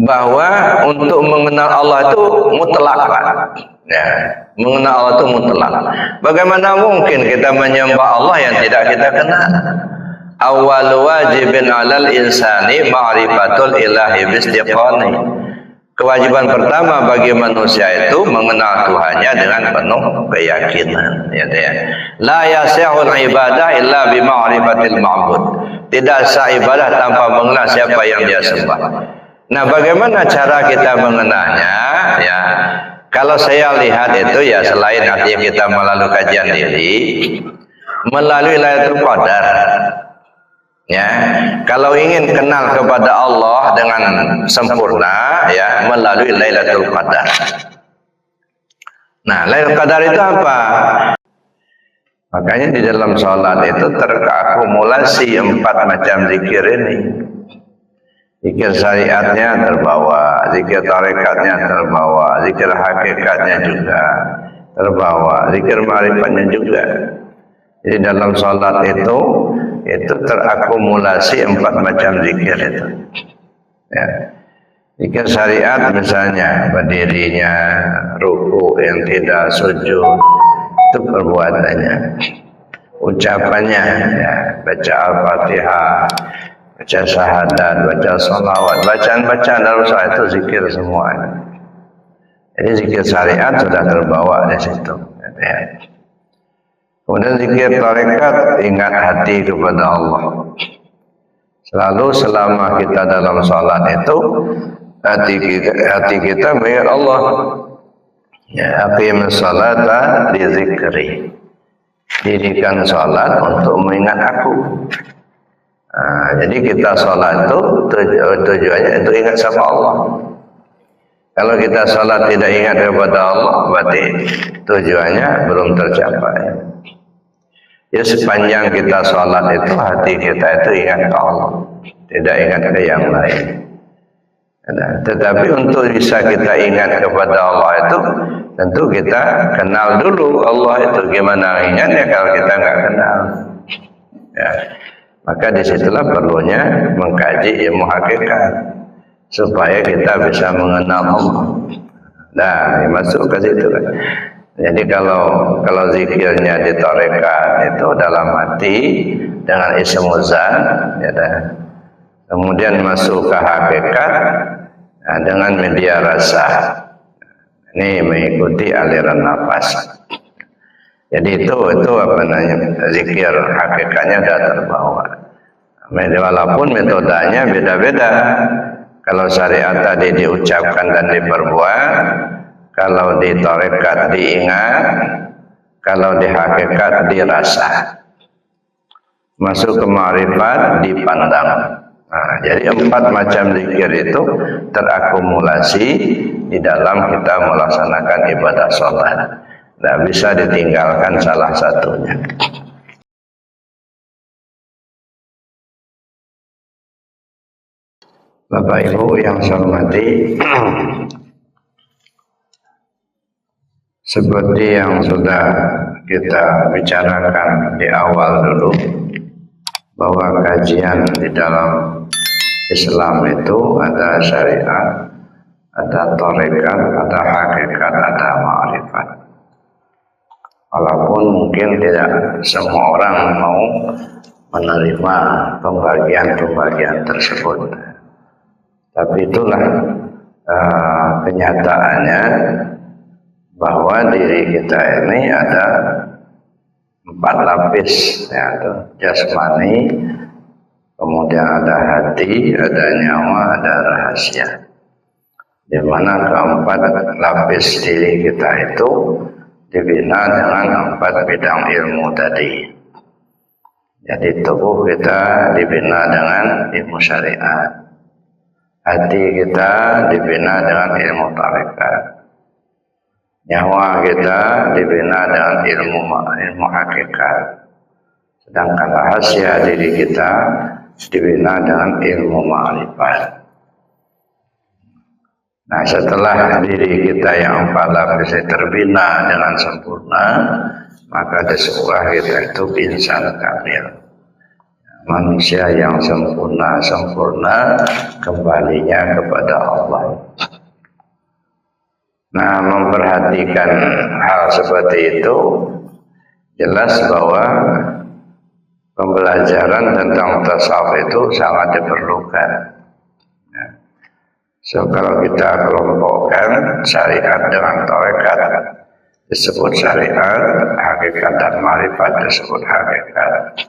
Bahwa untuk mengenal Allah itu mutlak, Pak. Ya, mengenal Allah itu mutlak. Bagaimana mungkin kita menyembah Allah yang tidak kita kenal? Awal wajibin 'alal insani ma'rifatul ilahi bistiqani. Kewajiban pertama bagi manusia itu mengenal Tuhannya dengan penuh keyakinan, ya. La yasihul ibadah illa bi ma'rifatil ma'bud. Tidak sah ibadah tanpa mengenal siapa yang dia sembah. Nah, bagaimana cara kita mengenalnya? Ya, kalau saya lihat itu ya selain artinya kita melalui kajian diri, melalui Lailatul Qadar. Ya, kalau ingin kenal kepada Allah dengan sempurna, ya melalui Lailatul Qadar. Nah, Lailatul Qadar itu apa? Makanya di dalam sholat itu terakumulasi 4 macam zikir ini. Zikir syariatnya terbawa, zikir tarekatnya terbawa, zikir hakikatnya juga terbawa, zikir ma'rifatnya juga. Jadi dalam sholat itu terakumulasi 4 macam zikir itu. Ya. Zikir syariat misalnya berdirinya, ruku yang tidak sujud, itu perbuatannya. Ucapannya, ya, baca Al-Fatihah, baca syahadat, baca sholawat, bacaan-bacaan dalam sholat itu zikir semua. Jadi zikir syariat sudah terbawa di situ. Ya. Kemudian zikir tarekat, ingat hati kepada Allah. Selalu selama kita dalam sholat itu hati kita mengingat Allah. Ya, aqimus sholata li zikri. Dirikan sholat untuk mengingat aku. Nah, jadi kita sholat itu tujuannya itu ingat sama Allah. Kalau kita sholat tidak ingat kepada Allah, berarti tujuannya belum tercapai. Ya, sepanjang kita sholat itu hati kita itu ingat ke Allah, tidak ingat ke yang lain. Nah, tetapi untuk bisa kita ingat kepada Allah itu tentu kita kenal dulu Allah itu. Gimana ingatnya kalau kita nggak kenal? Ya. Maka disitulah perlunya mengkaji ilmu hakikat supaya kita bisa mengenal Allah. Nah, masuk ke situ kan. Jadi kalau zikirnya di tarekat itu dalam hati dengan ismuzan, ya dah. Kemudian masuk ke hakikat dengan media rasa. Ini mengikuti aliran nafas. Jadi itu apa namanya, zikir hakikatnya sudah terbawa. Walaupun metodenya beda-beda. Kalau syariat tadi diucapkan dan diperbuat, kalau di tarekat diingat, kalau di hakikat dirasa. Masuk ke ma'rifat dipandang. Nah, jadi 4 macam zikir itu terakumulasi di dalam kita melaksanakan ibadah sholat. Tidak bisa ditinggalkan salah satunya. Bapak Ibu yang saya hormati, seperti yang sudah kita bicarakan di awal dulu, bahwa kajian di dalam Islam itu ada syariat, ada tarekat, ada hakikat, ada ma'rifat. Walaupun mungkin tidak semua orang mau menerima pembagian-pembagian tersebut, tapi itulah kenyataannya bahwa diri kita ini ada 4 lapis, ya, jasmani, kemudian ada hati, ada nyawa, ada rahasia. Di mana keempat lapis diri kita itu dibina dengan 4 bidang ilmu tadi. Jadi tubuh kita dibina dengan ilmu syariat, hati kita dibina dengan ilmu tarekat, nyawa kita dibina dengan ilmu hakikat, sedangkan rahasia diri kita dibina dengan ilmu ma'rifat. Nah, setelah diri kita yang 4 lapis terbina dengan sempurna, maka disebut kita itu insan kamil, manusia yang sempurna kembalinya kepada Allah. Nah, memperhatikan hal seperti itu jelas bahwa pembelajaran tentang tasawuf itu sangat diperlukan. So, kalau kita kelompokkan syariat dengan tarekat disebut syariat, hakikat dan ma'rifat disebut hakikat.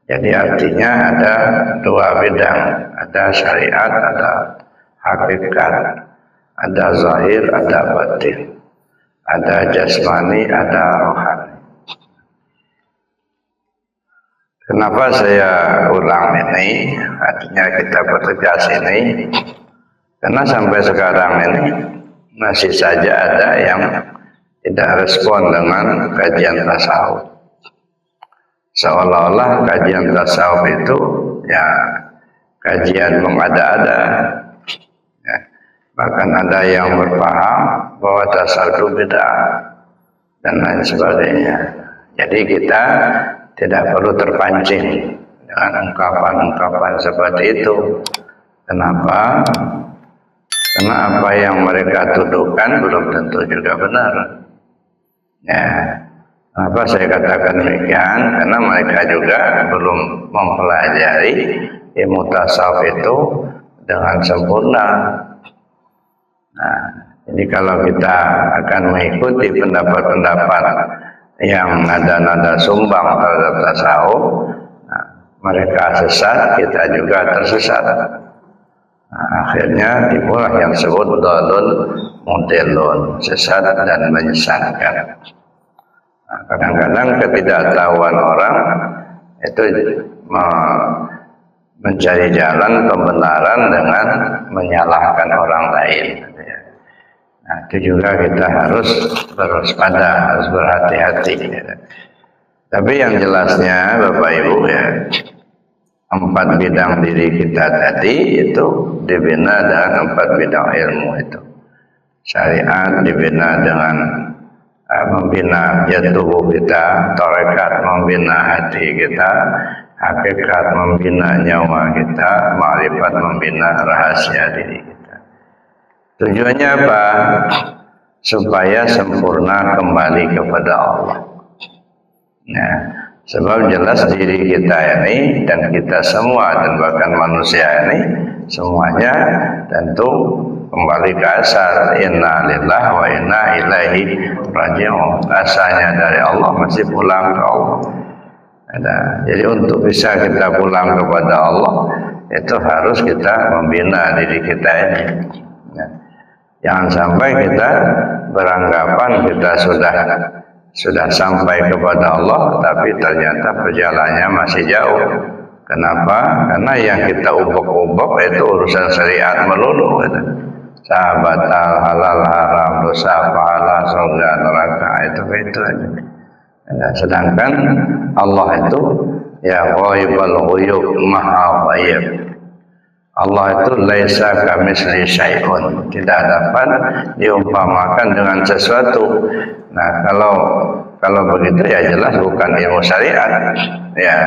Jadi artinya ada 2 bidang, ada syariat, ada hakikat, ada zahir, ada batin, ada jasmani, ada rohani. Kenapa saya ulang ini? Artinya kita bertegas ini, karena sampai sekarang ini masih saja ada yang tidak respon dengan kajian tasawuf. Seolah-olah kajian tasawuf itu ya kajian mengada-ada. Ya. Bahkan ada yang berpaham bahwa tasawuf itu bid'ah dan lain sebagainya. Jadi kita tidak perlu terpancing dengan ungkapan-ungkapan seperti itu. Kenapa? Karena apa yang mereka tuduhkan belum tentu juga benar. Ya, kenapa saya katakan demikian? Karena mereka juga belum mempelajari ilmu tasawuf itu dengan sempurna. Nah, jadi kalau kita akan mengikuti pendapat-pendapat yang nada-nada sumbang terhadap tasawuf, nah, mereka sesat, kita juga tersesat. Nah, akhirnya timbullah yang disebut dhalun mudhillun, sesat dan menyesatkan. Nah, kadang-kadang ketidaktahuan orang itu mencari jalan pembenaran dengan menyalahkan orang lain. Nah, itu juga kita harus berwaspada, harus berhati-hati. Tapi yang jelasnya Bapak Ibu ya, 4 bidang diri kita tadi itu dibina dengan 4 bidang ilmu itu. Syariat dibina dengan membina tubuh kita, tarekat membina hati kita, hakikat membina nyawa kita, ma'rifat membina rahasia diri kita. Tujuannya apa? Supaya sempurna kembali kepada Allah. Nah, sebab jelas diri kita ini dan kita semua dan bahkan manusia ini semuanya tentu kembali ke asal, inna lillahi wa inna ilaihi raji'un. Asalnya dari Allah, masih pulang ke Allah. Jadi untuk bisa kita pulang kepada Allah itu harus kita membina diri kita ini. Jangan sampai kita beranggapan kita sudah sampai kepada Allah, tapi ternyata perjalanannya masih jauh. Kenapa? Karena yang kita ubek-ubek itu urusan syariat melulu. Sahabat halal haram, dosa pahala, surga neraka, itu aja. Sedangkan Allah itu ya ghaibul ghuyub, maha ghaib. Allah itu laisa kamitsli syai'un, tidak dapat diumpamakan dengan sesuatu. Nah, kalau begitu ya jelas bukan ilmu syariat, ya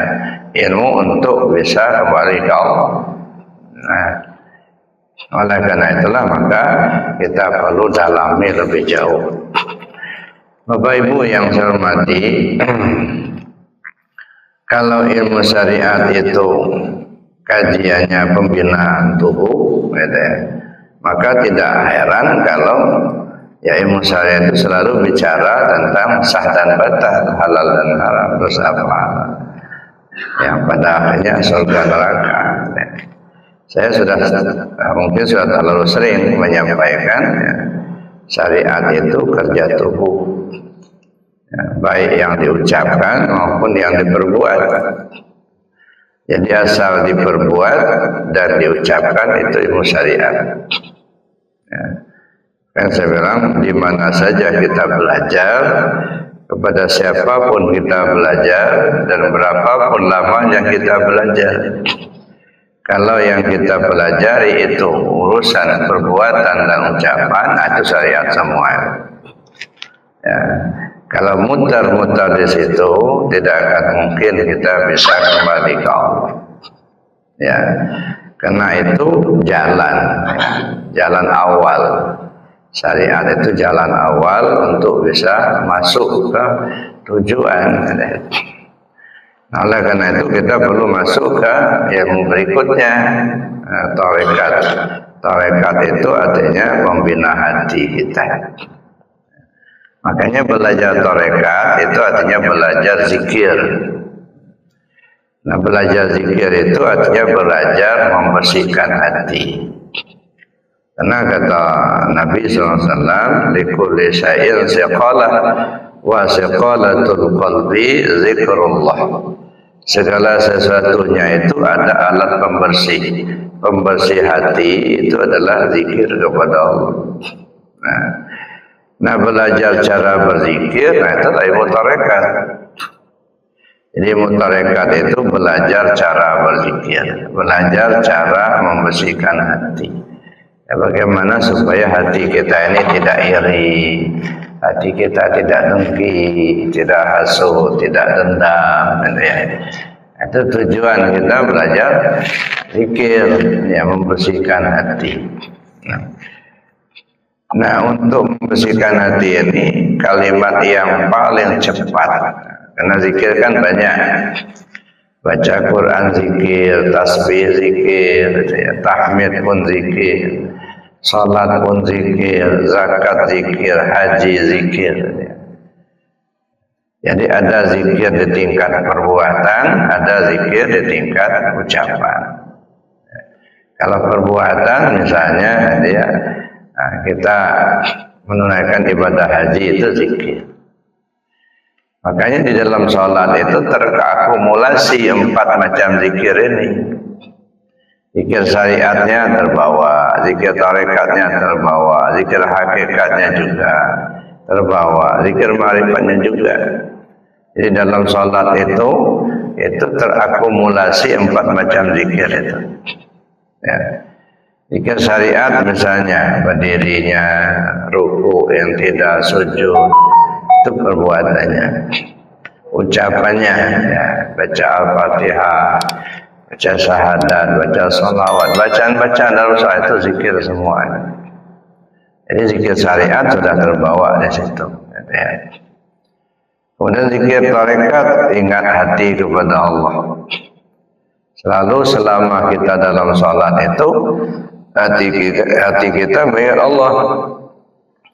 ilmu untuk bisa kembali ke Allah. Nah, oleh karena itulah maka kita perlu dalami lebih jauh. Bapak Ibu yang saya hormati, kalau ilmu syariat itu kajiannya pembinaan tubuh, maka tidak heran kalau ya ilmu syariat itu selalu bicara tentang sah dan batal, halal dan haram, dosa pahala, yang pada akhirnya surga neraka. Saya mungkin sudah terlalu sering menyampaikan ya, syariat itu kerja tubuh. ya, baik yang diucapkan maupun yang diperbuat. Jadi asal diperbuat dan diucapkan itu ilmu syariat. Ya. Kan saya bilang di mana saja kita belajar, kepada siapapun kita belajar, dan berapapun lamanya kita belajar. Kalau yang kita pelajari itu urusan perbuatan dan ucapan, itu syariat semua. Ya. Kalau mutar-mutar di situ, tidak akan mungkin kita bisa kembali ke Allah. Ya, karena itu jalan awal. Syariat itu jalan awal untuk bisa masuk ke tujuan. Nah, oleh karena itu kita perlu masuk ke ilmu berikutnya, tarekat. Tarekat itu artinya membina hati kita. Makanya belajar tarekat itu artinya belajar zikir. Nah, belajar zikir itu artinya belajar membersihkan hati. Karena kata Nabi SAW, likulli syai'in siqalah wa siqalatul qalbi zikrullah. Segala sesuatunya itu ada alat pembersih. Pembersih hati itu adalah zikir kepada Allah. Nah, belajar cara berzikir, itu ilmu tarekat. Jadi ilmu tarekat itu belajar cara berzikir, belajar cara membersihkan hati. Ya, bagaimana supaya hati kita ini tidak iri, hati kita tidak dengki, tidak hasut, tidak dendam. Ya. Itu tujuan kita belajar zikir, ya, membersihkan hati. Nah, untuk membersihkan hati ini kalimat yang paling cepat, karena zikir kan banyak, baca Quran zikir, tasbih zikir, tahmid pun zikir, salat pun zikir, zakat zikir, haji zikir. Jadi ada zikir di tingkat perbuatan, ada zikir di tingkat ucapan. Kalau perbuatan misalnya dia kita menunaikan ibadah haji itu zikir. Makanya di dalam sholat itu terakumulasi 4 macam zikir ini. Zikir syariatnya terbawa, zikir tarekatnya terbawa, zikir hakikatnya juga terbawa, zikir ma'rifatnya juga. Jadi dalam sholat itu terakumulasi 4 macam zikir itu. Ya. Zikir syariat misalnya berdirinya, ruku yang tidak sujud, itu perbuatannya. Ucapannya, ya, baca Al-Fatihah, baca syahadat, baca sholawat, bacaan-bacaan dalam sholat itu zikir semua. Jadi zikir syariat sudah terbawa di situ. Ya. Kemudian zikir tarekat, ingat hati kepada Allah. Selalu selama kita dalam sholat itu hati kita mengingat Allah.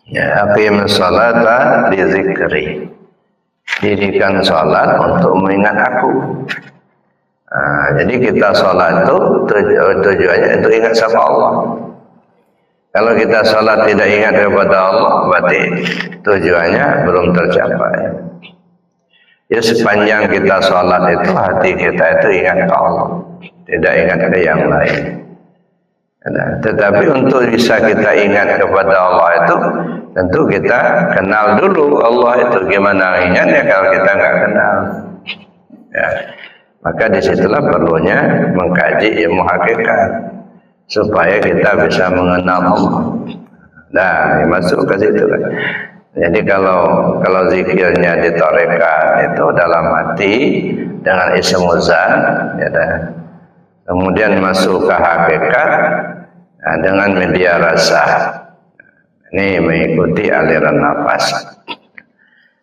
Ya, aqimus sholata li dzikri. Dirikan sholat untuk mengingat aku. Jadi kita sholat itu tujuannya untuk ingat sama Allah. Kalau kita sholat tidak ingat kepada Allah, berarti tujuannya belum tercapai. Ya, sepanjang kita sholat itu hati kita itu ingat ke Allah, tidak ingat ke yang lain. Nah, tetapi untuk bisa kita ingat kepada Allah itu tentu kita kenal dulu Allah itu. Gimana ingatnya kalau kita nggak kenal? Ya, maka disitulah perlunya mengkaji ilmu hakikat supaya kita bisa mengenal Allah. Nah, masuk ke situ kan. Jadi kalau zikirnya di tarekat itu dalam hati dengan ismuzan, ya dah. Kemudian masuk ke hakikat dengan media rasa. Ini mengikuti aliran nafas.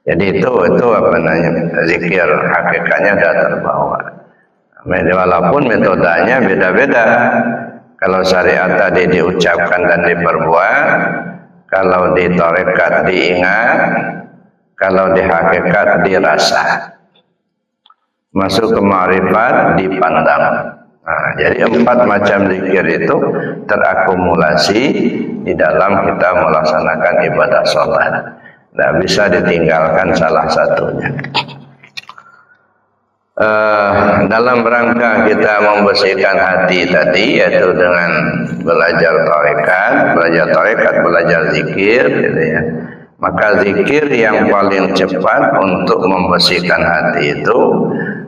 Jadi itu apa namanya, zikir hakikatnya sudah terbawa. Walaupun metodenya beda-beda. Kalau syariat tadi diucapkan dan diperbuat, kalau di tarekat diingat, kalau di hakikat dirasa. Masuk ke ma'rifat dipandang. Nah, jadi 4 macam zikir itu terakumulasi di dalam kita melaksanakan ibadah sholat. Tidak bisa ditinggalkan salah satunya. Dalam rangka kita membersihkan hati tadi, yaitu dengan belajar tarekat, belajar zikir, gitu ya. Maka zikir yang paling cepat untuk membersihkan hati itu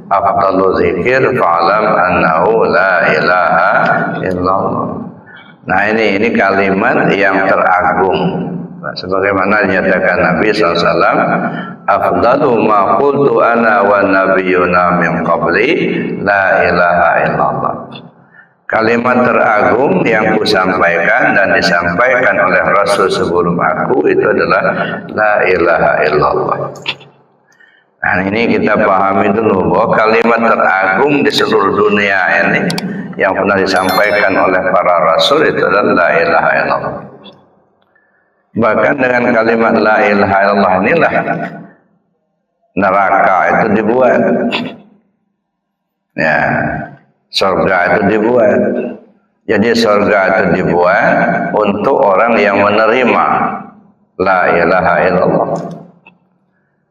afdalu zikir fa'lam annahu la ilaha illallah. Nah ini kalimat yang teragung. Sebagaimana dinyatakan Nabi SAW, afdalu ma qultu ana wa nabiyyuna min qabli la ilaha illallah. Kalimat teragung yang kusampaikan dan disampaikan oleh Rasul sebelum aku itu adalah la ilaha illallah. Nah ini kita pahami dulu bahwa kalimat teragung di seluruh dunia ini yang pernah disampaikan oleh para Rasul itu adalah la ilaha illallah. Bahkan dengan kalimat la ilaha illallah inilah neraka itu dibuat, ya, surga itu dibuat. Jadi surga itu dibuat untuk orang yang menerima la ilaha illallah.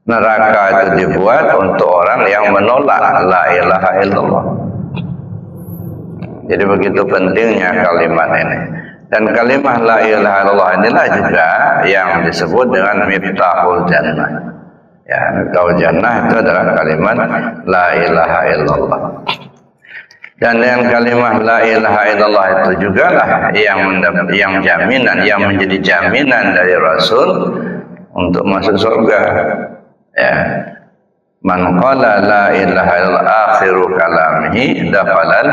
Neraka itu dibuat untuk orang yang menolak la ilaha illallah. Jadi begitu pentingnya kalimat ini. Dan kalimat la ilaha illallah inilah juga yang disebut dengan miftahul jannah. Ya, miftahul jannah itu adalah kalimat la ilaha illallah. Dan yang kalimat la ilaha illallah itu juga lah yang jaminan, yang menjadi jaminan dari Rasul untuk masuk surga. Ya. Man qala la ilaha illallah akhiru kalamihi dakhalal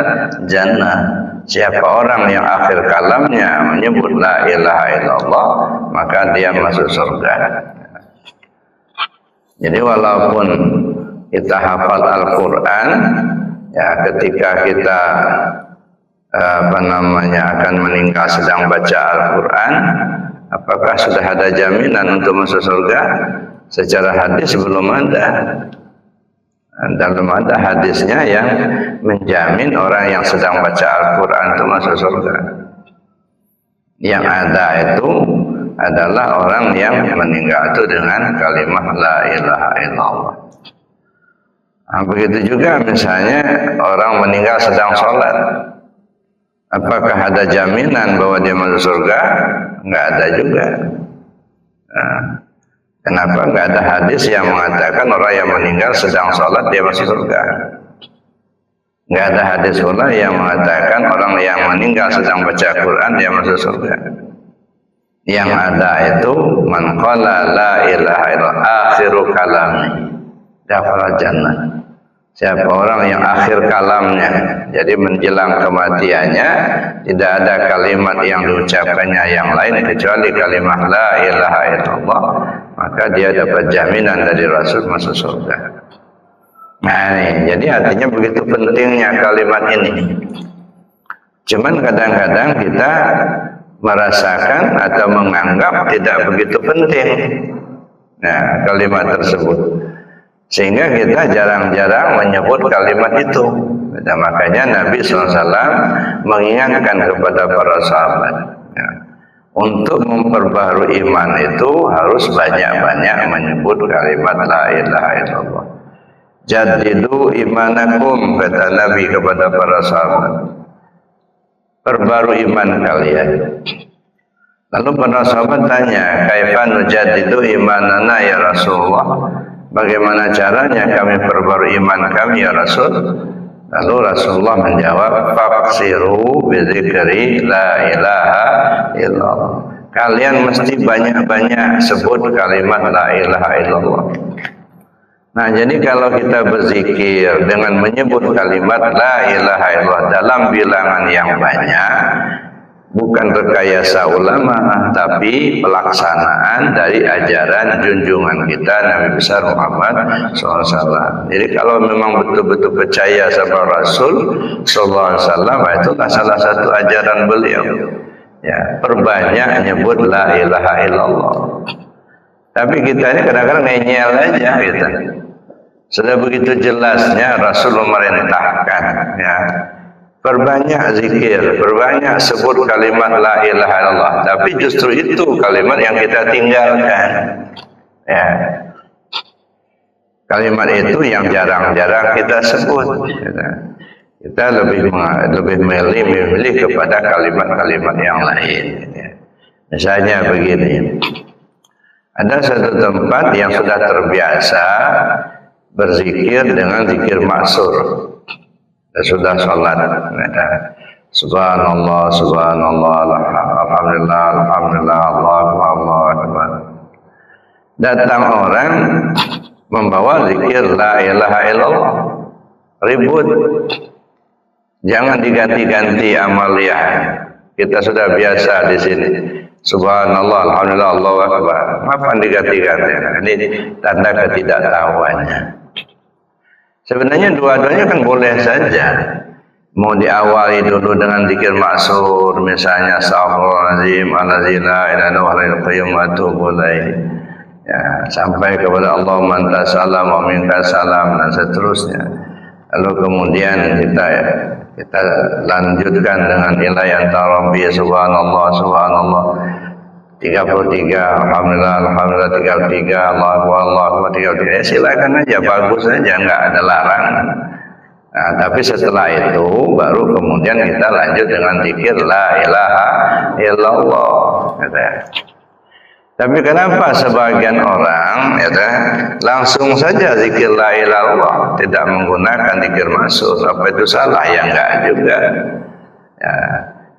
jannah. Siapa orang yang akhir kalamnya menyebut la ilaha illallah, maka dia masuk surga. Jadi walaupun kita hafal Al-Quran, ya ketika kita akan meninggal sedang baca Al-Quran, apakah sudah ada jaminan untuk masuk surga? Secara hadis belum ada. Dan belum ada hadisnya yang menjamin orang yang sedang baca Al-Quran itu masuk surga. Yang ada itu adalah orang yang meninggal itu dengan kalimat la ilaha illallah. Nah, begitu juga misalnya orang meninggal sedang sholat, apakah ada jaminan bahwa dia masuk surga? Enggak ada juga. Nah, kenapa enggak ada hadis yang mengatakan orang yang meninggal sedang sholat dia masuk surga? Enggak ada hadis pula yang mengatakan orang yang meninggal sedang baca Quran dia masuk surga. Yang ada itu man qala la ilaha illallah akhiru kalami dakhala jannah. Siapa orang yang akhir kalamnya, jadi menjelang kematiannya tidak ada kalimat yang diucapkannya yang lain kecuali kalimat la ilaha illallah, maka dia dapat jaminan dari Rasul masuk surga. Nah ini, jadi artinya begitu pentingnya kalimat ini. Cuman kadang-kadang kita merasakan atau menganggap tidak begitu penting kalimat tersebut, sehingga kita jarang-jarang menyebut kalimat itu. Dan makanya Nabi SAW mengingatkan kepada para sahabat, untuk memperbaharui iman itu harus banyak-banyak menyebut kalimat la ilaha illallah. Jadidu imanakum, kata Nabi kepada para sahabat, perbarui iman kalian. Lalu para sahabat tanya, kaifa nujaddidu imanana ya Rasulullah? Bagaimana caranya kami perbarui iman kami ya Rasul? Lalu Rasulullah menjawab, faqsiru bizikri la ilaha illallah. Kalian mesti banyak-banyak sebut kalimat la ilaha illallah. Nah, jadi kalau kita berzikir dengan menyebut kalimat la ilaha illallah dalam bilangan yang banyak, bukan rekayasa ulama, tapi pelaksanaan dari ajaran junjungan kita Nabi besar Muhammad SAW. Jadi kalau memang betul-betul percaya sama Rasul SAW, itulah salah satu ajaran beliau. Ya, perbanyak nyebut la ilaha illallah. Tapi kita ini kadang-kadang ngeyel aja gitu. Sudah begitu jelasnya Rasul memerintahkan, ya, perbanyak zikir, perbanyak sebut kalimat la ilaha illallah. Tapi justru itu kalimat yang kita tinggalkan. Ya. Kalimat itu yang jarang-jarang kita sebut. Kita lebih memilih kepada kalimat-kalimat yang lain. Misalnya begini, ada satu tempat yang sudah terbiasa berzikir dengan zikir maksur. Sudah sholat, subhanallah, subhanallah, alhamdulillah, alhamdulillah, Allahu akbar. Datang orang membawa zikir la ilaha illallah, ribut. Jangan diganti-ganti amaliyah. Kita sudah biasa di sini. Subhanallah, alhamdulillah, Allahu akbar. Apa diganti-ganti? Ini tanda ketidaktahuannya. Sebenarnya dua-duanya kan boleh saja. Mau diawali dulu dengan zikir maksur, misalnya astagfirullahaladzim, alazim, la ilaha illallah, qayyum atubu ilaih. Ya, sampai kepada Allahumma anta salam wa minka salam dan seterusnya. Lalu kemudian kita lanjutkan dengan nilai anta rabbi subhanallah subhanallah 33, alhamdulillah alhamdulillah 33, Allahu akbar 33. Silakan aja, bagus aja, enggak ada larangan. Nah, tapi setelah itu baru kemudian kita lanjut dengan zikir la ilaha illallah. Tapi kenapa sebagian orang langsung saja zikir la ilaha illallah, tidak menggunakan zikir maksud? Apa itu salah? Ya enggak juga. Ya,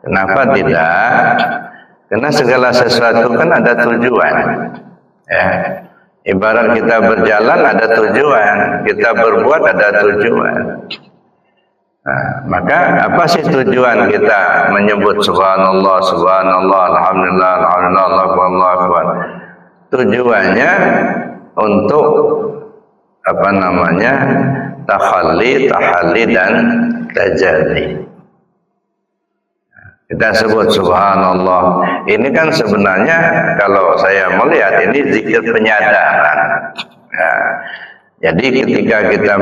kenapa tidak? Karena segala sesuatu kan ada tujuan. Ya. Ibarat kita berjalan ada tujuan, kita berbuat ada tujuan. Nah, maka apa sih tujuan kita menyebut subhanallah, subhanallah, alhamdulillah, alhamdulillah, Allahu akbar? Tujuannya untuk tahalli dan tajalli. Kita sebut subhanallah. Ini kan sebenarnya kalau saya melihat ini zikir penyadaran. Ya. Jadi ketika kita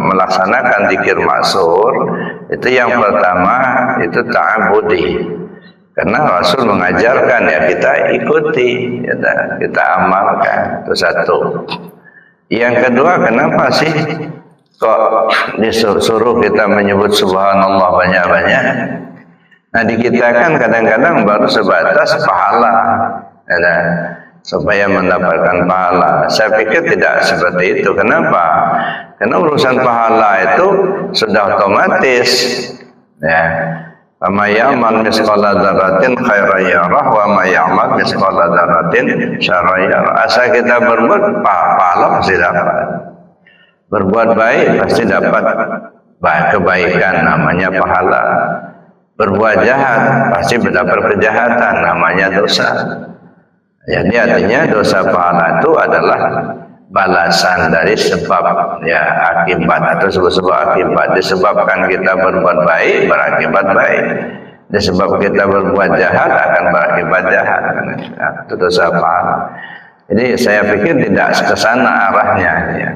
melaksanakan zikir maksur, itu yang pertama itu ta'abudi. Karena Rasul mengajarkan, ya kita ikuti, kita amalkan. Itu satu. Yang kedua, kenapa sih kok disuruh kita menyebut subhanallah banyak-banyak? Nah, di kita kan kadang-kadang baru sebatas pahala, supaya mendapatkan pahala. Saya pikir tidak seperti itu. Kenapa? Karena urusan pahala itu sudah otomatis. Ya. Wa may ya'mal mithqala dzarratin khairan yarah wa may ya'mal mithqala dzarratin syarran yarah. Asal kita berbuat, pahala pasti dapat. Berbuat baik pasti dapat kebaikan, namanya pahala. Berbuat jahat pasti mendapat kejahatan, namanya dosa. Jadi artinya dosa pahala itu adalah balasan dari sebab akibat atau sebab akibat. Disebabkan kita berbuat baik, berakibat baik. Disebab kita berbuat jahat, akan berakibat jahat. Itu dosa pahala. Jadi saya pikir tidak ke sana arahnya. Ya.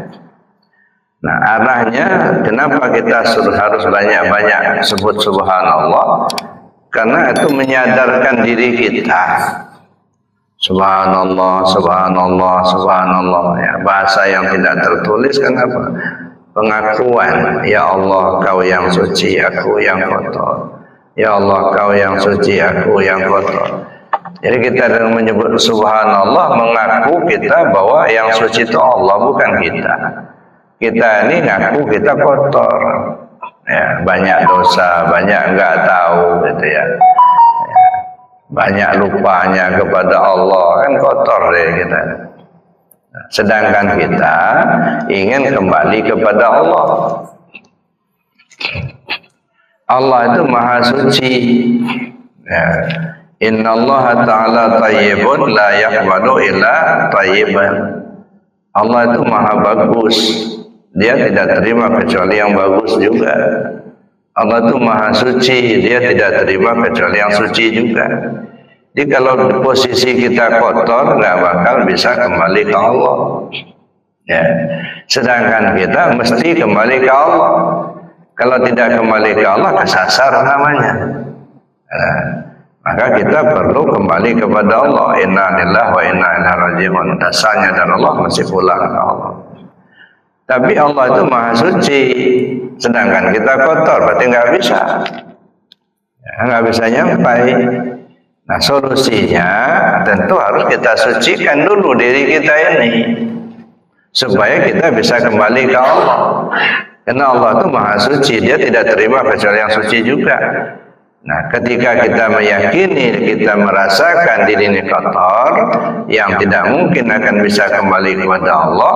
Nah, arahnya kenapa kita harus banyak-banyak sebut subhanallah? Karena itu menyadarkan diri kita. Subhanallah, subhanallah, subhanallah. Ya, bahasa yang tidak tertulis kenapa? Pengakuan, ya Allah kau yang suci, aku yang kotor. Ya Allah kau yang suci, aku yang kotor. Jadi kita dengan menyebut subhanallah mengaku kita bahwa yang suci itu Allah, bukan kita. Kita ini ngaku kita kotor, ya, banyak dosa, banyak enggak tahu gitu ya. Banyak lupanya kepada Allah, kan kotor deh kita. Sedangkan kita ingin kembali kepada Allah. Allah itu maha suci. Ya. Inna Allah ta'ala tayyibun la yaqbalu illa tayyiban. Allah itu maha bagus. Dia tidak terima kecuali yang bagus juga. Allah itu maha suci, dia tidak terima kecuali yang suci juga. Jadi kalau posisi kita kotor, nggak bakal bisa kembali ke Allah. Ya. Sedangkan kita mesti kembali ke Allah. Kalau tidak kembali ke Allah, kesasar namanya. maka kita perlu kembali kepada Allah. Inna lillahi wa inna ilaihi raji'un. Dasarnya dari Allah, masih pulang ke Allah. Tapi Allah itu maha suci, sedangkan kita kotor, berarti nggak bisa. Nggak bisa nyampai. Nah, solusinya tentu harus kita sucikan dulu diri kita ini, supaya kita bisa kembali ke Allah. Karena Allah itu maha suci, dia tidak terima kecuali yang suci juga. Nah, ketika kita meyakini, kita merasakan diri ini kotor, yang tidak mungkin akan bisa kembali kepada Allah,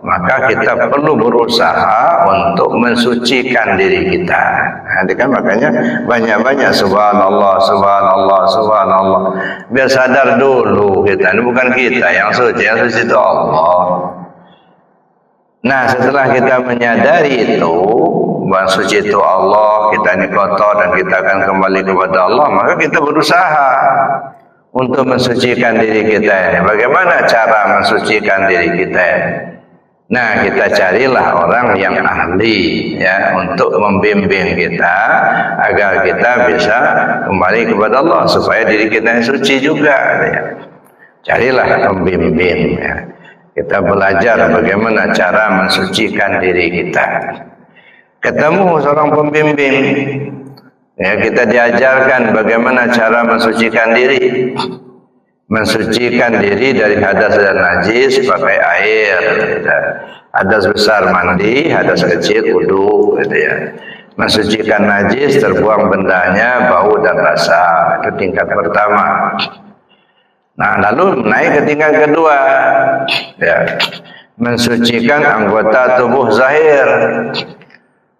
maka kita perlu berusaha untuk mensucikan diri kita. Nanti kan makanya banyak-banyak subhanallah, subhanallah, subhanallah. Biar sadar dulu kita, ini bukan kita yang suci itu Allah. Nah, setelah kita menyadari itu, bahwa suci itu Allah, kita ini kotor dan kita akan kembali kepada Allah, maka kita berusaha untuk mensucikan diri kita ini. Bagaimana cara mensucikan diri kita ini? Nah, kita carilah orang yang ahli ya untuk membimbing kita agar kita bisa kembali kepada Allah, supaya diri kita ini suci juga ya. Carilah pembimbing ya. Kita belajar bagaimana cara mensucikan diri kita. Ketemu seorang pembimbing, ya, kita diajarkan bagaimana cara mensucikan diri. Mensucikan diri dari hadas dan najis pakai air. Hadas besar mandi, hadas kecil wudu, gitu ya. Mensucikan najis, terbuang bendanya, bau dan rasa. Itu tingkat pertama. Nah, lalu naik ke tingkat kedua, ya, mensucikan anggota tubuh zahir,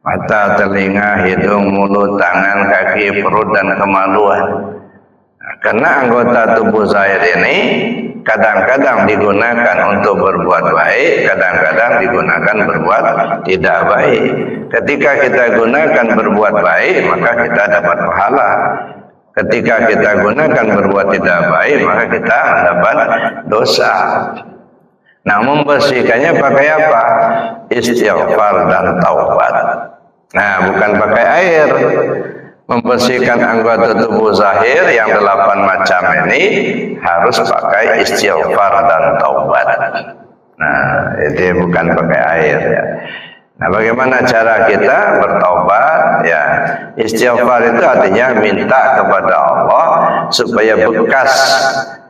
mata, telinga, hidung, mulut, tangan, kaki, perut, dan kemaluan. Nah, karena anggota tubuh zahir ini kadang-kadang digunakan untuk berbuat baik, kadang-kadang digunakan berbuat tidak baik. Ketika kita gunakan berbuat baik, maka kita dapat pahala. Ketika kita gunakan berbuat tidak baik, maka kita mendapat dosa. Nah, membersihkannya pakai apa? Istighfar dan taubat. Nah, bukan pakai air. Membersihkan anggota tubuh zahir yang 8 macam ini harus pakai istighfar dan taubat. Nah, itu bukan pakai air ya. Nah, bagaimana cara kita bertaubat? Ya, istighfar itu artinya minta kepada Allah supaya bekas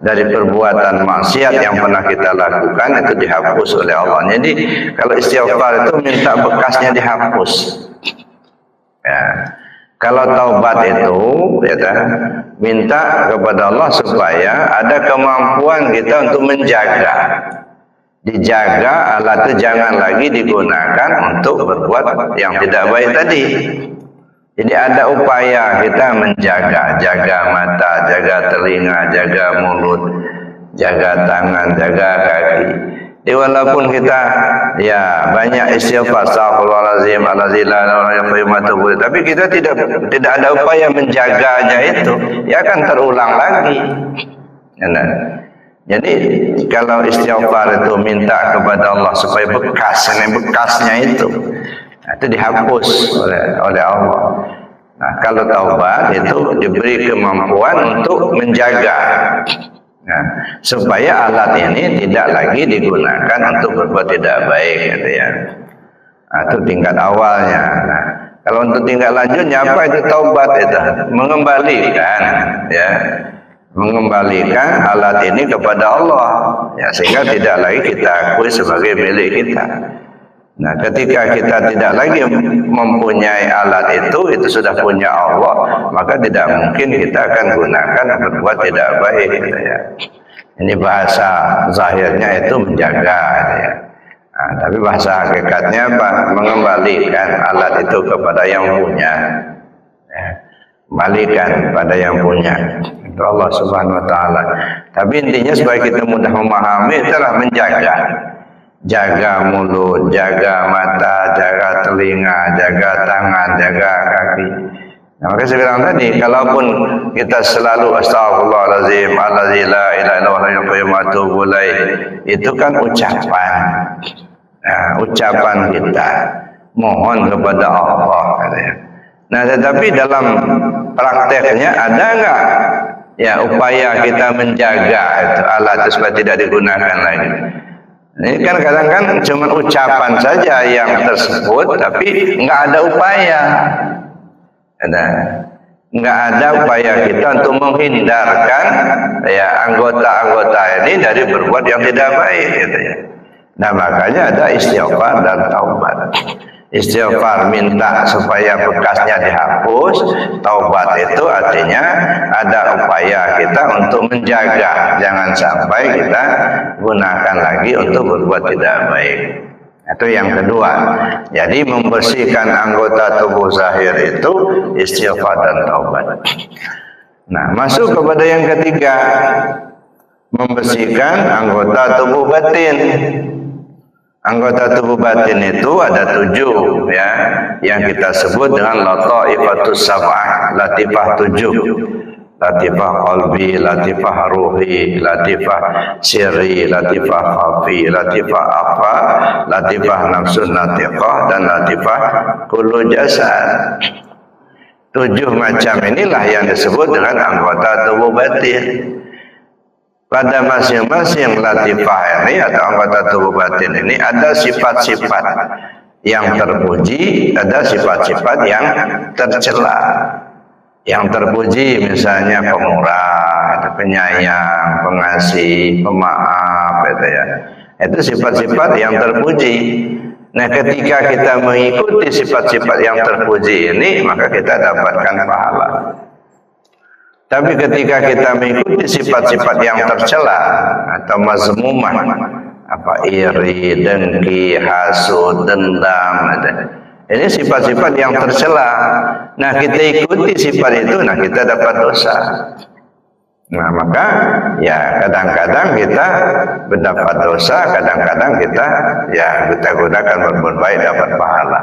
dari perbuatan maksiat yang pernah kita lakukan itu dihapus oleh Allah. Jadi, kalau istighfar itu minta bekasnya dihapus. Ya. Kalau taubat itu, ya, minta kepada Allah supaya ada kemampuan kita untuk menjaga. Dijaga alat itu jangan lagi digunakan untuk berbuat yang tidak baik tadi. Jadi ada upaya kita menjaga, jaga mata, jaga telinga, jaga mulut, jaga tangan, jaga kaki. Jadi walaupun kita ya banyak istighfar, astaghfirullahaladzim, tapi kita tidak ada upaya menjaganya itu, ya akan terulang lagi. Ya, jadi kalau istighfar itu minta kepada Allah supaya bekasnya itu dihapus oleh Allah. Nah, kalau taubat itu diberi kemampuan untuk menjaga, nah, supaya alat ini tidak lagi digunakan untuk berbuat tidak baik, gitu ya. Nah, itu tingkat awalnya. Nah, kalau untuk tingkat lanjutnya apa itu taubat itu? Mengembalikan, ya. Mengembalikan alat ini kepada Allah, ya, sehingga tidak lagi kita akui sebagai milik kita. Nah, ketika kita tidak lagi mempunyai alat itu sudah punya Allah, maka tidak mungkin kita akan gunakan berbuat tidak baik, gitu ya. Ini bahasa zahirnya itu menjaga, gitu ya. Nah, tapi bahasa hakikatnya apa? Mengembalikan alat itu kepada yang punya, ya. Kembalikan pada yang punya. Itu Allah Subhanahu wa taala. Tapi intinya supaya kita mudah memahami itulah menjaga. Jaga mulut, jaga mata, jaga telinga, jaga tangan, jaga kaki. Nah, maka saya bilang tadi, kalaupun kita selalu astaghfirullahaladzim, allazi la ilaha illallah wa atubu ilaih, itu kan ucapan. Nah, ucapan kita mohon kepada Allah, katanya. Nah, tetapi dalam prakteknya ada enggak ya upaya kita menjaga itu alat itu supaya tidak digunakan lagi. Ini kan kadang-kadang cuma ucapan saja yang tersebut, tapi nggak ada upaya. Nggak ada upaya kita untuk menghindarkan ya anggota-anggota ini dari berbuat yang tidak baik, gitu ya. Nah makanya ada istighfar dan taubat. Istighfar minta supaya bekasnya dihapus, taubat itu artinya ada upaya kita untuk menjaga, jangan sampai kita gunakan lagi untuk berbuat tidak baik. Itu yang kedua. Jadi membersihkan anggota tubuh zahir itu istighfar dan taubat. Nah, masuk kepada yang ketiga, membersihkan anggota tubuh batin. Anggota tubuh batin itu ada 7 ya, yang kita sebut dengan lataifatus sab'ah, latifah 7. Latifah qalbi, latifah ruhi, latifah sirri, latifah khafi, latifah afa, latifah nafsun natiqah, dan latifah kullu jasad. 7 macam inilah yang disebut dengan anggota tubuh batin. Pada masing-masing latifah ini atau anggota tubuh batin ini ada sifat-sifat yang terpuji, ada sifat-sifat yang tercela. Yang terpuji misalnya pemurah, penyayang, pengasih, pemaaf, gitu ya. Itu sifat-sifat yang terpuji. Nah, ketika kita mengikuti sifat-sifat yang terpuji ini, maka kita dapatkan pahala. Tapi ketika kita mengikuti sifat-sifat yang tercela atau mazmumah, apa iri, dengki, hasud, dendam, ini sifat-sifat yang tercela. Nah, kita ikuti sifat itu, nah kita dapat dosa. Nah, maka ya kadang-kadang kita mendapat dosa, kadang-kadang kita gunakan berbuat baik dapat pahala.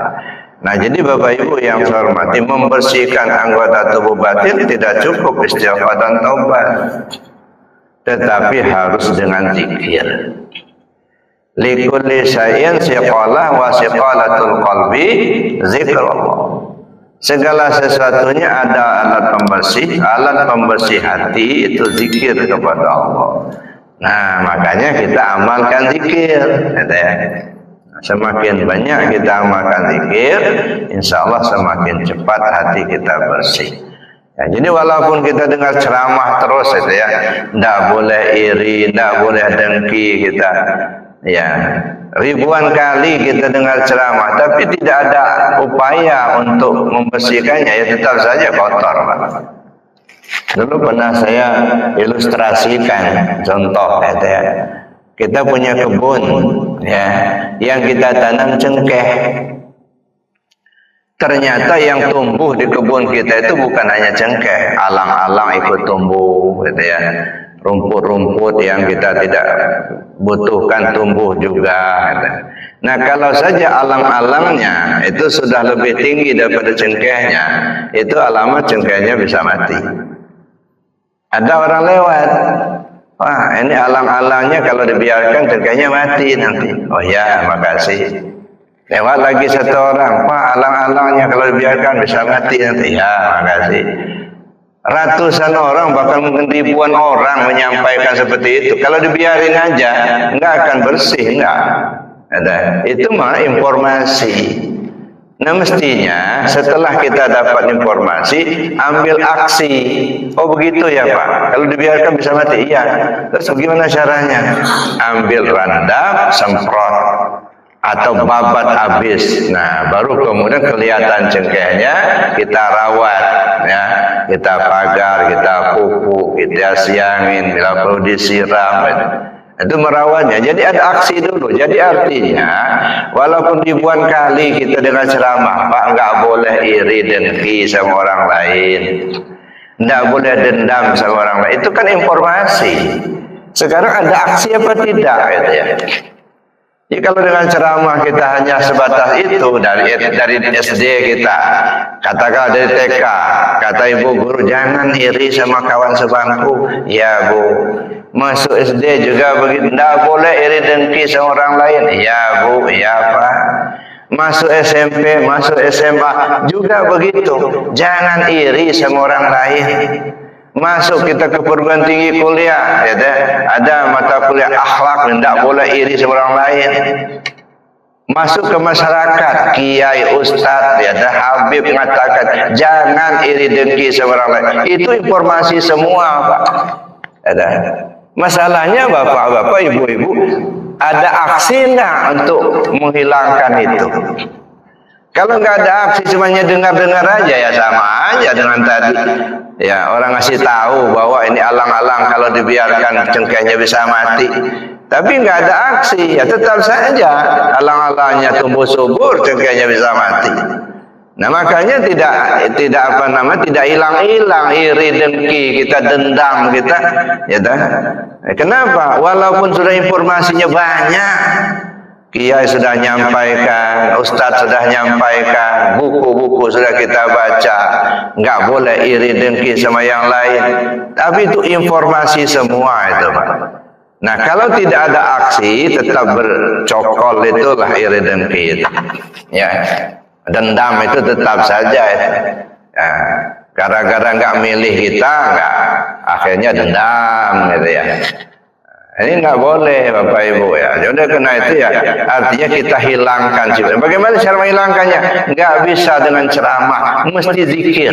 Nah, jadi Bapak Ibu yang saya hormati, membersihkan anggota tubuh batin tidak cukup istighfar dan taubat, tetapi harus dengan zikir. Likulli syai'in siqalah wa siqalatul qalbi zikrullah. Segala sesuatunya ada alat pembersih hati itu zikir kepada Allah. Nah, makanya kita amalkan zikir, gitu ya. Semakin banyak kita amalkan zikir, insya Allah semakin cepat hati kita bersih. Ya, jadi walaupun kita dengar ceramah terus, gitu ya, tidak boleh iri, tidak boleh dengki kita, ya ribuan kali kita dengar ceramah, tapi tidak ada upaya untuk membersihkannya, ya tetap saja kotor, Pak. Dulu pernah saya ilustrasikan contoh, gitu ya. Kita punya kebun, ya, yang kita tanam cengkeh. Ternyata yang tumbuh di kebun kita itu bukan hanya cengkeh, alang-alang ikut tumbuh, gitu ya. Rumput-rumput yang kita tidak butuhkan tumbuh juga, gitu. Nah, kalau saja alang-alangnya itu sudah lebih tinggi daripada cengkehnya, itu alamat cengkehnya bisa mati. Ada orang lewat, wah ini alang-alangnya kalau dibiarkan cengkehnya mati nanti. Oh ya, makasih. Lewat lagi satu orang, wah alang-alangnya kalau dibiarkan bisa mati nanti. Ya, makasih. Ratusan orang, bahkan mungkin ribuan orang menyampaikan seperti itu. Kalau dibiarin aja, nggak akan bersih, nggak. Itu mah informasi. Nah, mestinya setelah kita dapat informasi, ambil aksi. Oh begitu ya Pak, kalau dibiarkan bisa mati. Iya. Terus bagaimana caranya? Ambil randap, semprot, atau babat habis. Nah, baru kemudian kelihatan cengkehnya, kita rawat, ya, kita pagar, kita pupuk, kita siangin, bila perlu disiram. Itu merawatnya. Jadi ada aksi dulu. Jadi artinya, walaupun ribuan kali kita dengar ceramah, Pak, nggak boleh iri dengki sama orang lain, nggak boleh dendam sama orang lain. Itu kan informasi. Sekarang ada aksi apa tidak, gitu ya. Jadi kalau dengan ceramah kita hanya sebatas itu dari SD kita, katakan dari TK, kata ibu guru jangan iri sama kawan sebangku, ya Bu. Masuk SD juga begitu, tidak boleh iri dengki sama orang lain, ya Bu, ya Pak. Masuk SMP, masuk SMA juga begitu, jangan iri sama orang lain. Masuk kita ke perguruan tinggi kuliah, ya dah. Ada mata kuliah akhlak, tidak boleh iri sama orang lain. Masuk ke masyarakat, kiai, ustaz, ya dah, habib mengatakan jangan iri dengki sama orang lain. Itu informasi semua, Pak. Ya dah. Masalahnya bapak-bapak, ibu-ibu, ada aksi enggak untuk menghilangkan itu? Kalau nggak ada aksi, semuanya dengar-dengar aja, ya sama aja dengan tadi. Ya, orang ngasih tahu bahwa ini alang-alang, kalau dibiarkan cengkehnya bisa mati. Tapi nggak ada aksi, ya tetap saja alang-alangnya tumbuh subur, cengkehnya bisa mati. Nah, makanya tidak hilang-hilang iri dengki kita, dendam kita, ya dah. Kenapa? Walaupun sudah informasinya banyak, kiai sudah nyampaikan, ustadz sudah nyampaikan, buku-buku sudah kita baca, nggak boleh iri dengki sama yang lain. Tapi itu informasi semua itu, Pak. Nah, kalau tidak ada aksi, tetap bercokol, itulah iri dengki itu. Ya, dendam itu tetap saja itu. Ya, gara-gara nggak milih kita, nggak, akhirnya dendam gitu ya. Ini nggak boleh, Bapak Ibu ya. Jadi karena itu ya, artinya kita hilangkan. Bagaimana cara menghilangkannya? Nggak bisa dengan ceramah, mesti zikir.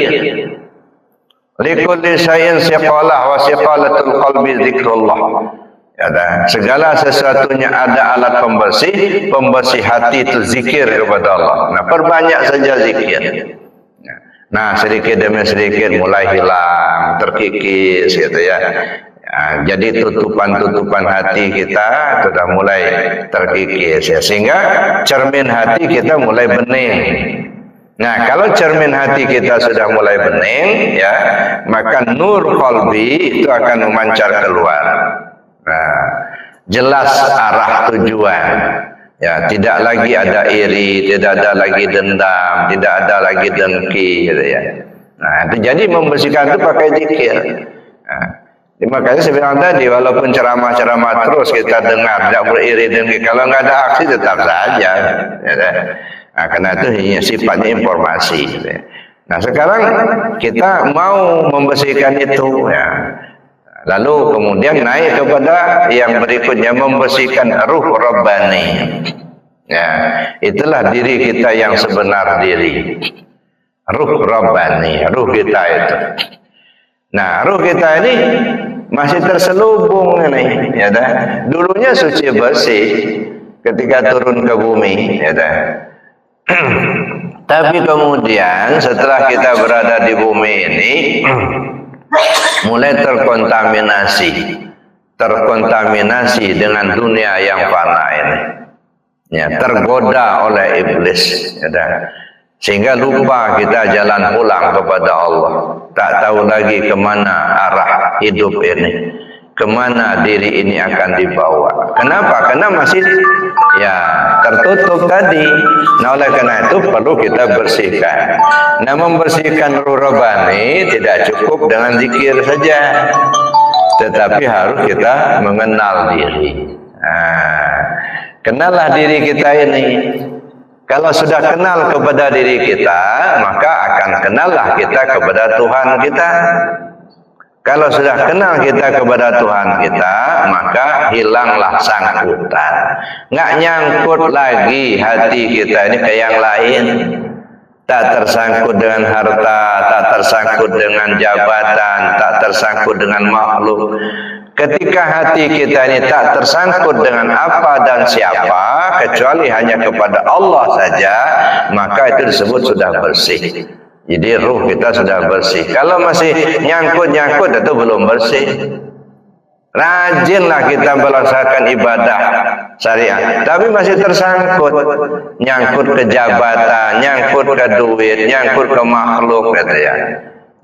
Likulli syai'in siqalah wa siqalatul qalbi zikrullah. Ya, segala sesuatunya ada alat pembersih, pembersih hati itu zikir kepada Allah. Nah, perbanyak saja zikir. Nah, sedikit demi sedikit mulai hilang, terkikis gitu ya. Ya, jadi tutupan-tutupan hati kita sudah mulai terkikis ya, sehingga cermin hati kita mulai bening. Nah, kalau cermin hati kita sudah mulai bening ya, maka nur qalbi itu akan memancar keluar. Nah, jelas arah tujuan. Ya, tidak lagi ada iri, tidak ada lagi dendam, tidak ada lagi dengki gitu ya. Nah, itu jadi membersihkan itu pakai zikir. Nah, makanya saya bilang tadi, walaupun ceramah-ceramah terus kita dengar, tidak beriri dengki, kalau nggak ada aksi tetap saja. Ya, nah, karena itu sifatnya informasi. Ya. Nah, sekarang kita mau membersihkan itu, ya. Lalu kemudian naik kepada yang berikutnya, membersihkan ruh Rabbani. Ya, itulah diri kita yang sebenar diri. Ruh Rabbani, ruh kita itu. Nah, ruh kita ini masih terselubung ini, ya dah. Dulunya suci bersih ketika turun ke bumi, ya dah. Tapi kemudian setelah kita berada di bumi ini, mulai terkontaminasi dengan dunia yang fana ini, ya, tergoda oleh iblis, ya, sehingga lupa kita jalan pulang kepada Allah, tak tahu lagi kemana arah hidup ini, kemana diri ini akan dibawa. Kenapa? Karena masih ya tertutup tadi. Nah, oleh karena itu perlu kita bersihkan. Nah, membersihkan ruh Rabbani tidak cukup dengan zikir saja, tetapi harus kita mengenal diri. Nah, kenallah diri kita ini. Kalau sudah kenal kepada diri kita, maka akan kenallah kita kepada Tuhan kita. Kalau sudah kenal kita kepada Tuhan kita, maka hilanglah sangkutan. Nggak nyangkut lagi hati kita ini ke yang lain. Tak tersangkut dengan harta, tak tersangkut dengan jabatan, tak tersangkut dengan makhluk. Ketika hati kita ini tak tersangkut dengan apa dan siapa, kecuali hanya kepada Allah saja, maka itu disebut sudah bersih. Jadi ruh kita sudah bersih. Kalau masih nyangkut-nyangkut, itu belum bersih. Rajinlah kita melaksanakan ibadah syariat, tapi masih tersangkut, nyangkut ke jabatan, nyangkut ke duit, nyangkut ke makhluk, gitu ya,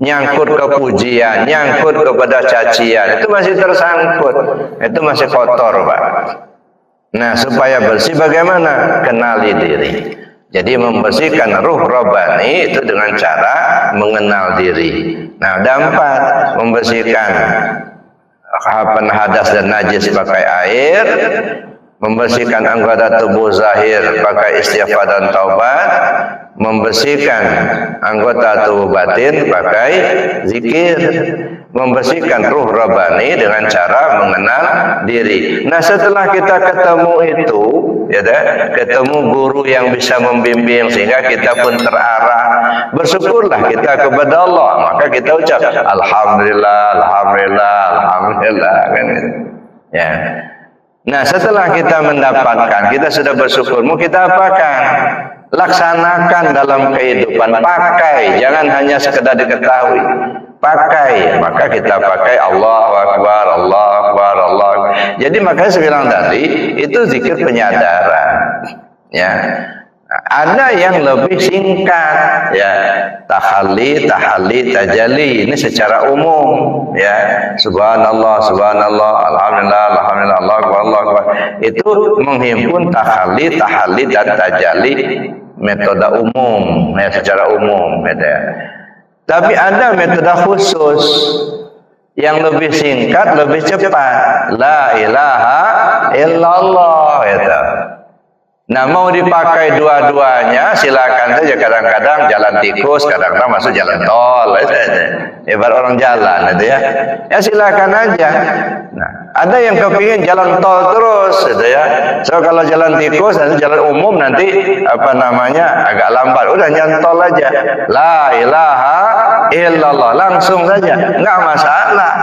nyangkut ke pujian, nyangkut kepada cacian, itu masih tersangkut, itu masih kotor, Pak. Nah, supaya bersih bagaimana? Kenali diri. Jadi membersihkan ruh Rabbani itu dengan cara mengenal diri. Nah, ada 4, membersihkan hadas dan najis pakai air, membersihkan anggota tubuh zahir pakai istighfar dan taubat, membersihkan anggota tubuh batin pakai zikir. membersihkan ruh rohani dengan cara mengenal diri. Nah, setelah kita ketemu itu, ya ketemu guru yang bisa membimbing sehingga kita pun terarah, bersyukurlah kita kepada Allah. Maka kita ucap alhamdulillah, alhamdulillah, alhamdulillah, kan gitu. Ya. Nah, setelah kita mendapatkan, kita sudah bersyukur, mau kita apakan? Laksanakan dalam kehidupan, pakai, jangan hanya sekedar diketahui, pakai. Maka kita pakai Allahu Akbar, Allahu Akbar, Allah. Jadi makanya saya bilang tadi itu zikir penyadaran, ya. Ada yang lebih singkat, ya, tahalli, tajalli, ini secara umum, ya, subhanallah, subhanallah, alhamdulillah, alhamdulillah, Allah akbar, Allah akbar. Itu menghimpun tahalli, dan tajalli metode umum, ya, secara umum, ya. Tapi ada metode khusus yang lebih singkat, lebih cepat, la ilaha illallah, ya. Nah, mau dipakai dua-duanya silakan saja. Kadang-kadang jalan tikus, kadang-kadang masuk jalan tol, ibarat orang jalan itu ya. Ya silakan aja. Nah, ada yang kepingin jalan tol terus gitu ya. So kalau jalan tikus nanti jalan umum nanti apa namanya agak lambat. Udah jalan tol aja. La ilaha illallah, langsung saja, enggak masalah.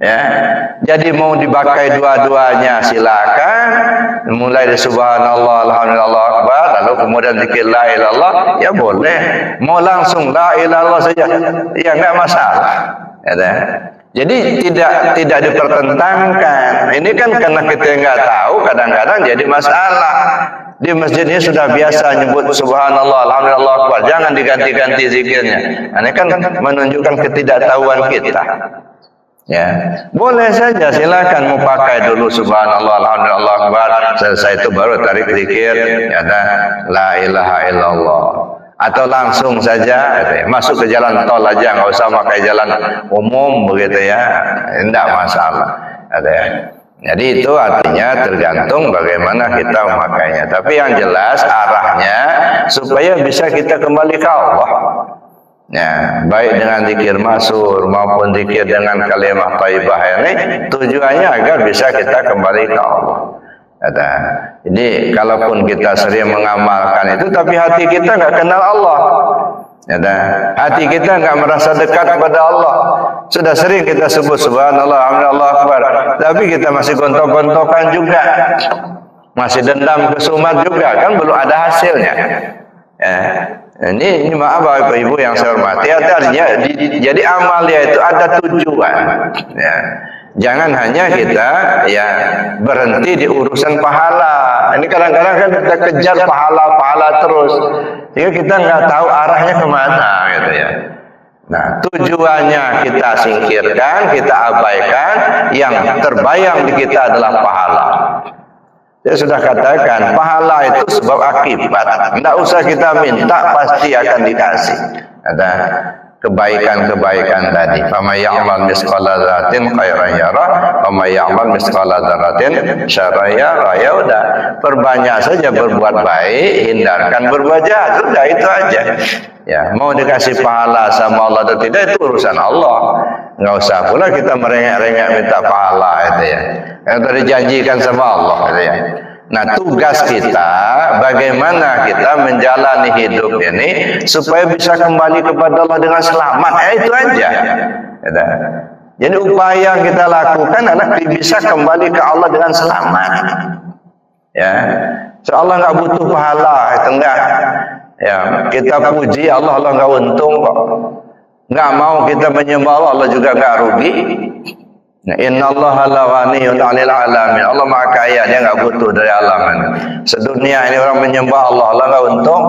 Ya, jadi mau dipakai dua-duanya silakan. Mulai dari subhanallah, alhamdulillah, Allahu akbar, lalu kemudian zikir la ilaha illallah, ya boleh. Mau langsung la ilaha illallah saja, ya enggak masalah. Ya, jadi tidak dipertentangkan. Ini kan karena kita enggak tahu, kadang-kadang jadi masalah. Di masjidnya sudah biasa nyebut subhanallah, alhamdulillah, Allahu akbar, jangan diganti-ganti zikirnya. Ini kan menunjukkan ketidaktahuan kita. Ya, boleh saja, silakan mau pakai dulu subhanallah, alhamdulillah, Allahu akbar, selesai itu baru tarik zikir, ya la ilaha illallah. Atau langsung saja masuk ke jalan tol aja, nggak usah pakai jalan umum begitu ya, tidak masalah. Jadi itu artinya tergantung bagaimana kita memakainya. Tapi yang jelas arahnya supaya bisa kita kembali ke Allah. Ya, baik dengan zikir masyhur maupun zikir dengan kalimat thayyibah ini tujuannya agar bisa kita kembali ke Allah. Jadi kalaupun kita sering mengamalkan itu tapi hati kita nggak kenal Allah, hati kita nggak merasa dekat kepada Allah. Sudah sering kita sebut subhanallah, alhamdulillah, akbar, tapi kita masih gontok-gontokan juga, masih dendam kesumat juga, kan belum ada hasilnya. Ya. Ini maaf Bapak Ibu yang saya hormati, artinya jadi amalia itu ada tujuan. Ya. Jangan hanya kita ya berhenti di urusan pahala. Ini kadang-kadang kan kita kejar pahala terus, sehingga kita nggak tahu arahnya kemana, gitu ya. Nah, tujuannya kita singkirkan, kita abaikan, yang terbayang di kita adalah pahala. Saya sudah katakan, pahala itu sebab akibat. Tidak usah kita minta, pasti akan dikasih. Ada kebaikan-kebaikan tadi. Faman ya'mal misqala dzarratin khairan yara, faman ya'mal misqala dzarratin syarran yara. Ya udah, perbanyak saja berbuat baik, hindarkan berbuat jahat. Sudah itu aja. Ya, mau dikasih pahala sama Allah atau tidak itu urusan Allah. Enggak usah pula kita merengek-rengek minta pahala itu ya. Yang tadi dijanjikan sama Allah gitu ya. Nah, tugas kita bagaimana kita menjalani hidup ini supaya bisa kembali kepada Allah dengan selamat. Ya itu aja. Ya, jadi upaya yang kita lakukan adalah bisa kembali ke Allah dengan selamat. Ya, so Allah nggak butuh pahala, itu enggak. Ya, kita puji Allah, Allah nggak untung kok. Nggak mau kita menyembah Allah, Allah juga nggak rugi. Innallaha la ghaniyun 'anil 'alamin. Allah Maha Kaya, dia enggak butuh dari alaman. Sedunia ini orang menyembah Allah, Allah enggak untung.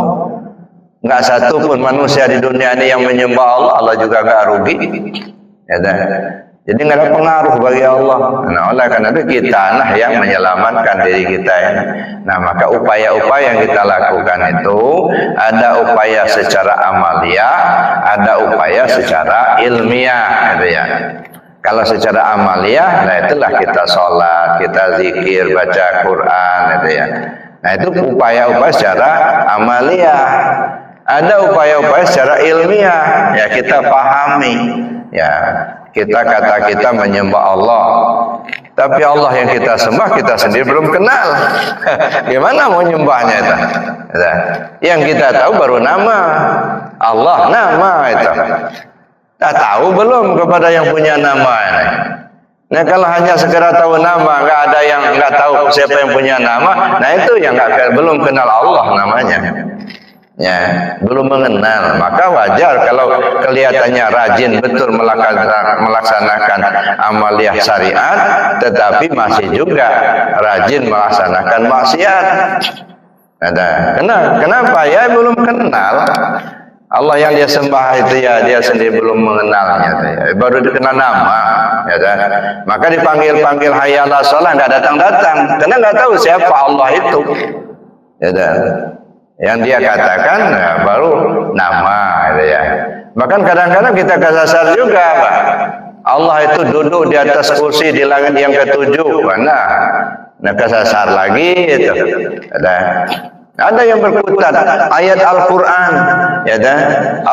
Enggak satu pun manusia di dunia ini yang menyembah Allah, Allah juga enggak rugi. Ya dah. Jadi enggak ada pengaruh bagi Allah. Nah, oleh karena itu kita lah yang menyelamatkan diri kita ini. Nah, maka upaya-upaya yang kita lakukan itu ada upaya secara amalia, ada upaya secara ilmiah, gitu ya. Kalau secara amaliyah, nah itulah kita sholat, kita zikir, baca Quran, gitu ya. Nah itu upaya-upaya secara amaliyah. Ada upaya-upaya secara ilmiah, ya kita pahami. Ya Kita kata kita menyembah Allah, tapi Allah yang kita sembah kita sendiri belum kenal. Gimana mau nyembahnya itu? Yang kita tahu baru nama Allah, nama itu. Tak tahu belum kepada yang punya nama ini. Nah, kalau hanya sekedar tahu nama, nggak tahu siapa yang punya nama, nah itu yang belum kenal Allah namanya. Ya, belum mengenal. Maka wajar kalau kelihatannya rajin betul melaksanakan amaliyah syariat, tetapi masih juga rajin melaksanakan maksiat. Kenapa? Ya belum kenal. Allah yang dia sembah itu ya dia sendiri belum mengenalnya, baru dikenal nama, ya kan? Maka dipanggil hayya 'alas shalah nggak datang-datang, karena nggak tahu siapa Allah itu, ya kan? Yang dia katakan ya, baru nama, gitu ya. Bahkan kadang-kadang kita kesasar juga, Pak. Allah itu duduk di atas kursi di langit yang ketujuh, mana? Nah kesasar lagi itu, ada yang berkutat ayat Al-Quran, ya dah,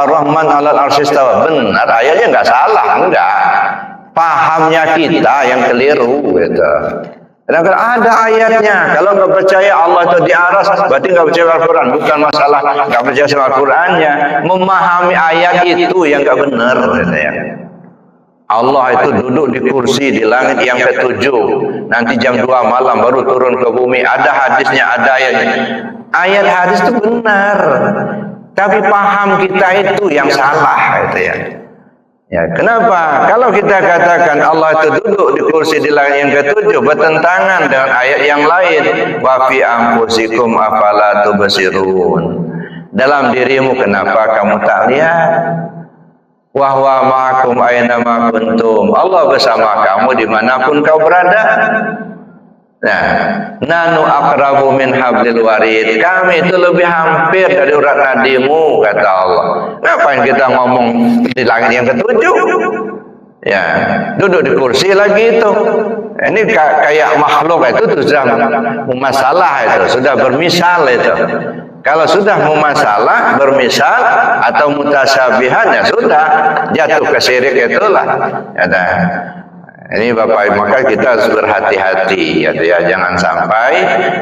Ar-Rahman 'alal 'arsy istawa, benar ayatnya nggak salah, enggak. Pahamnya kita yang keliru, gitu. Kadang-kadang ada ayatnya, kalau nggak percaya Allah itu di aras, berarti nggak percaya Al-Quran. Bukan masalah nggak percaya sama Al-Qurannya, memahami ayat itu yang nggak benar, gitu ya. Allah itu duduk di kursi di langit yang ketujuh. Nanti jam 2 malam baru turun ke bumi. Ada hadisnya, ada ayatnya. Ayat hadis itu benar, tapi paham kita itu yang salah, gitu ya. Ya, kenapa? Kalau kita katakan Allah itu duduk di kursi di langit yang ketujuh, bertentangan dengan ayat yang lain. Wa fi anfusikum afala tubsirun. Dalam dirimu kenapa kamu tak lihat? Wa huwa ma'akum aina ma kuntum. Allah bersama kamu dimanapun kau berada. Nah, nanu aqrabu min hablil warid. Kami itu lebih hampir dari urat nadimu, kata Allah. Ngapain kita ngomong di langit yang ketujuh? Ya, duduk di kursi lagi itu. Ini kayak makhluk itu sudah masalah itu, sudah bermisal itu. Kalau sudah mumasalah, bermisal atau mutasyabihan, ya sudah jatuh ke syirik itulah. Ya, ini Bapak Ibu, maka kita harus berhati-hati, ya, jangan sampai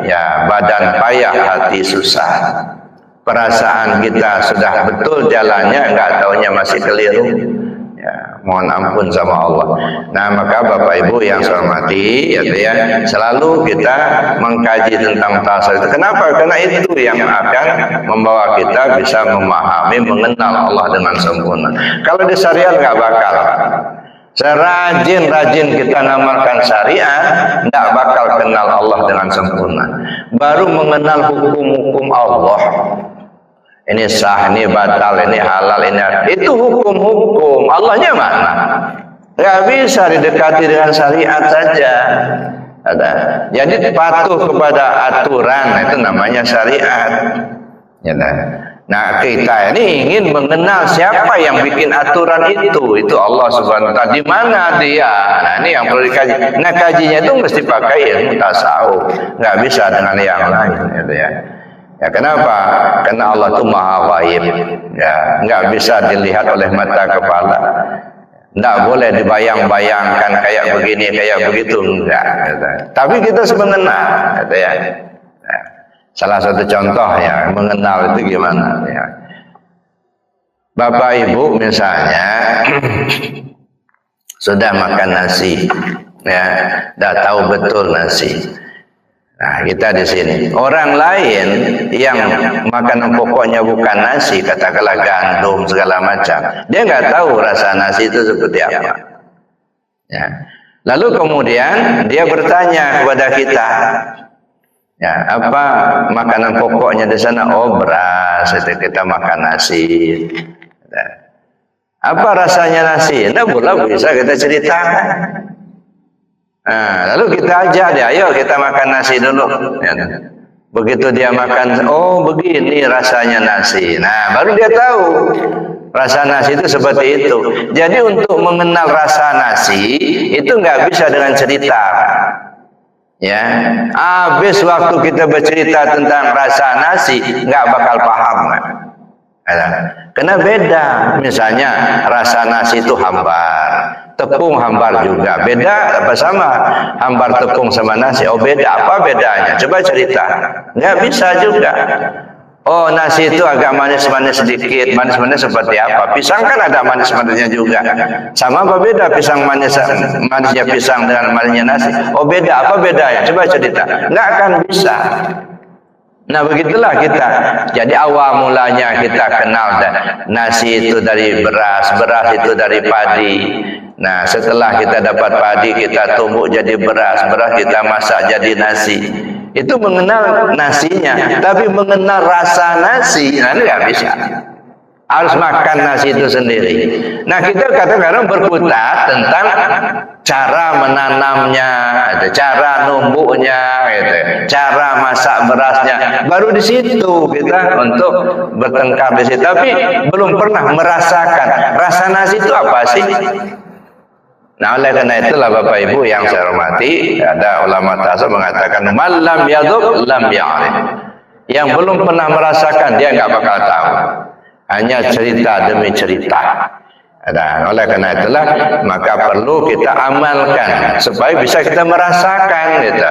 ya badan payah hati susah. Perasaan kita sudah betul jalannya, enggak taunya masih keliru. Ya, mohon ampun sama Allah. Nah, maka Bapak Ibu yang saya hormati, ya, selalu kita mengkaji tentang tasawuf. Kenapa? Karena itu yang akan membawa kita bisa memahami, mengenal Allah dengan sempurna. Kalau di syariat nggak bakal. Serajin-rajin kita ngamalkan syariat, nggak bakal kenal Allah dengan sempurna. Baru mengenal hukum-hukum Allah. Ini sah, ini batal, ini halal, ini itu hukum-hukum. Allahnya mana? Nggak bisa didekati dengan syariat saja. Jadi patuh kepada aturan itu namanya syariat. Nah, kita ini ingin mengenal siapa yang bikin aturan itu Allah Subhanahu wa taala. Di mana dia? Nah, ini yang perlu dikaji. Nah, kajinya itu mesti pakai ilmu tasawuf. Nggak bisa dengan yang lain, gitu ya. Ya, kenapa? Karena Allah itu maha ghaib. Ya, nggak bisa dilihat oleh mata kepala. Nggak boleh dibayang-bayangkan kayak begini, kayak begitu, enggak. Gitu. Tapi kita harus mengenal, gitu ya. Nah, salah satu contohnya mengenal itu gimana? Ya. Bapak Ibu misalnya sudah makan nasi, ya, dah tahu betul nasi. Nah, kita di sini. Orang lain yang makanan pokoknya bukan nasi, katakanlah gandum segala macam, dia nggak tahu rasa nasi itu seperti apa. Ya. Lalu kemudian dia bertanya kepada kita, ya, apa makanan pokoknya di sana? Oh, beras. Itu kita makan nasi. Ya. Apa rasanya nasi? Nah, boleh bisa kita ceritakan. Nah, lalu kita ajak dia, ayo kita makan nasi dulu. Ya. Begitu dia makan, oh begini rasanya nasi. Nah, baru dia tahu rasa nasi itu seperti itu. Jadi untuk mengenal rasa nasi itu nggak bisa dengan cerita. Ya, habis waktu kita bercerita tentang rasa nasi nggak bakal paham. Karena beda. Misalnya rasa nasi itu hambar. tepung hambar juga. Beda apa sama hambar tepung sama nasi? Oh beda, apa bedanya? Coba cerita. Nggak bisa juga. Oh nasi itu agak manis-manis sedikit. Manis-manis seperti apa? Pisang kan ada manis-manisnya juga. Sama apa beda pisang manisnya pisang dengan manisnya nasi? Oh beda, apa bedanya? Coba cerita. Nggak akan bisa. Nah begitulah kita. Jadi awal mulanya kita kenal nasi itu dari beras, beras itu dari padi. Nah setelah kita dapat padi, kita tumbuk jadi beras, beras kita masak jadi nasi. Itu mengenal nasinya, tapi mengenal rasa nasi, nah ini nggak bisa. Harus makan nasi itu sendiri. Nah kita kadang-kadang berkutat tentang cara menanamnya, cara numbuknya, gitu, cara masak berasnya. Baru di situ kita untuk bertengkar di situ. Tapi belum pernah merasakan rasa nasi itu apa sih? Nah oleh karena itulah Bapak Ibu yang saya hormati, ada ulama tasawuf mengatakan man lam yadhuq lam ya'rif. Yang belum pernah merasakan dia nggak bakal tahu. Hanya cerita demi cerita. Dan oleh karena itulah maka perlu kita amalkan supaya bisa kita merasakan gitu.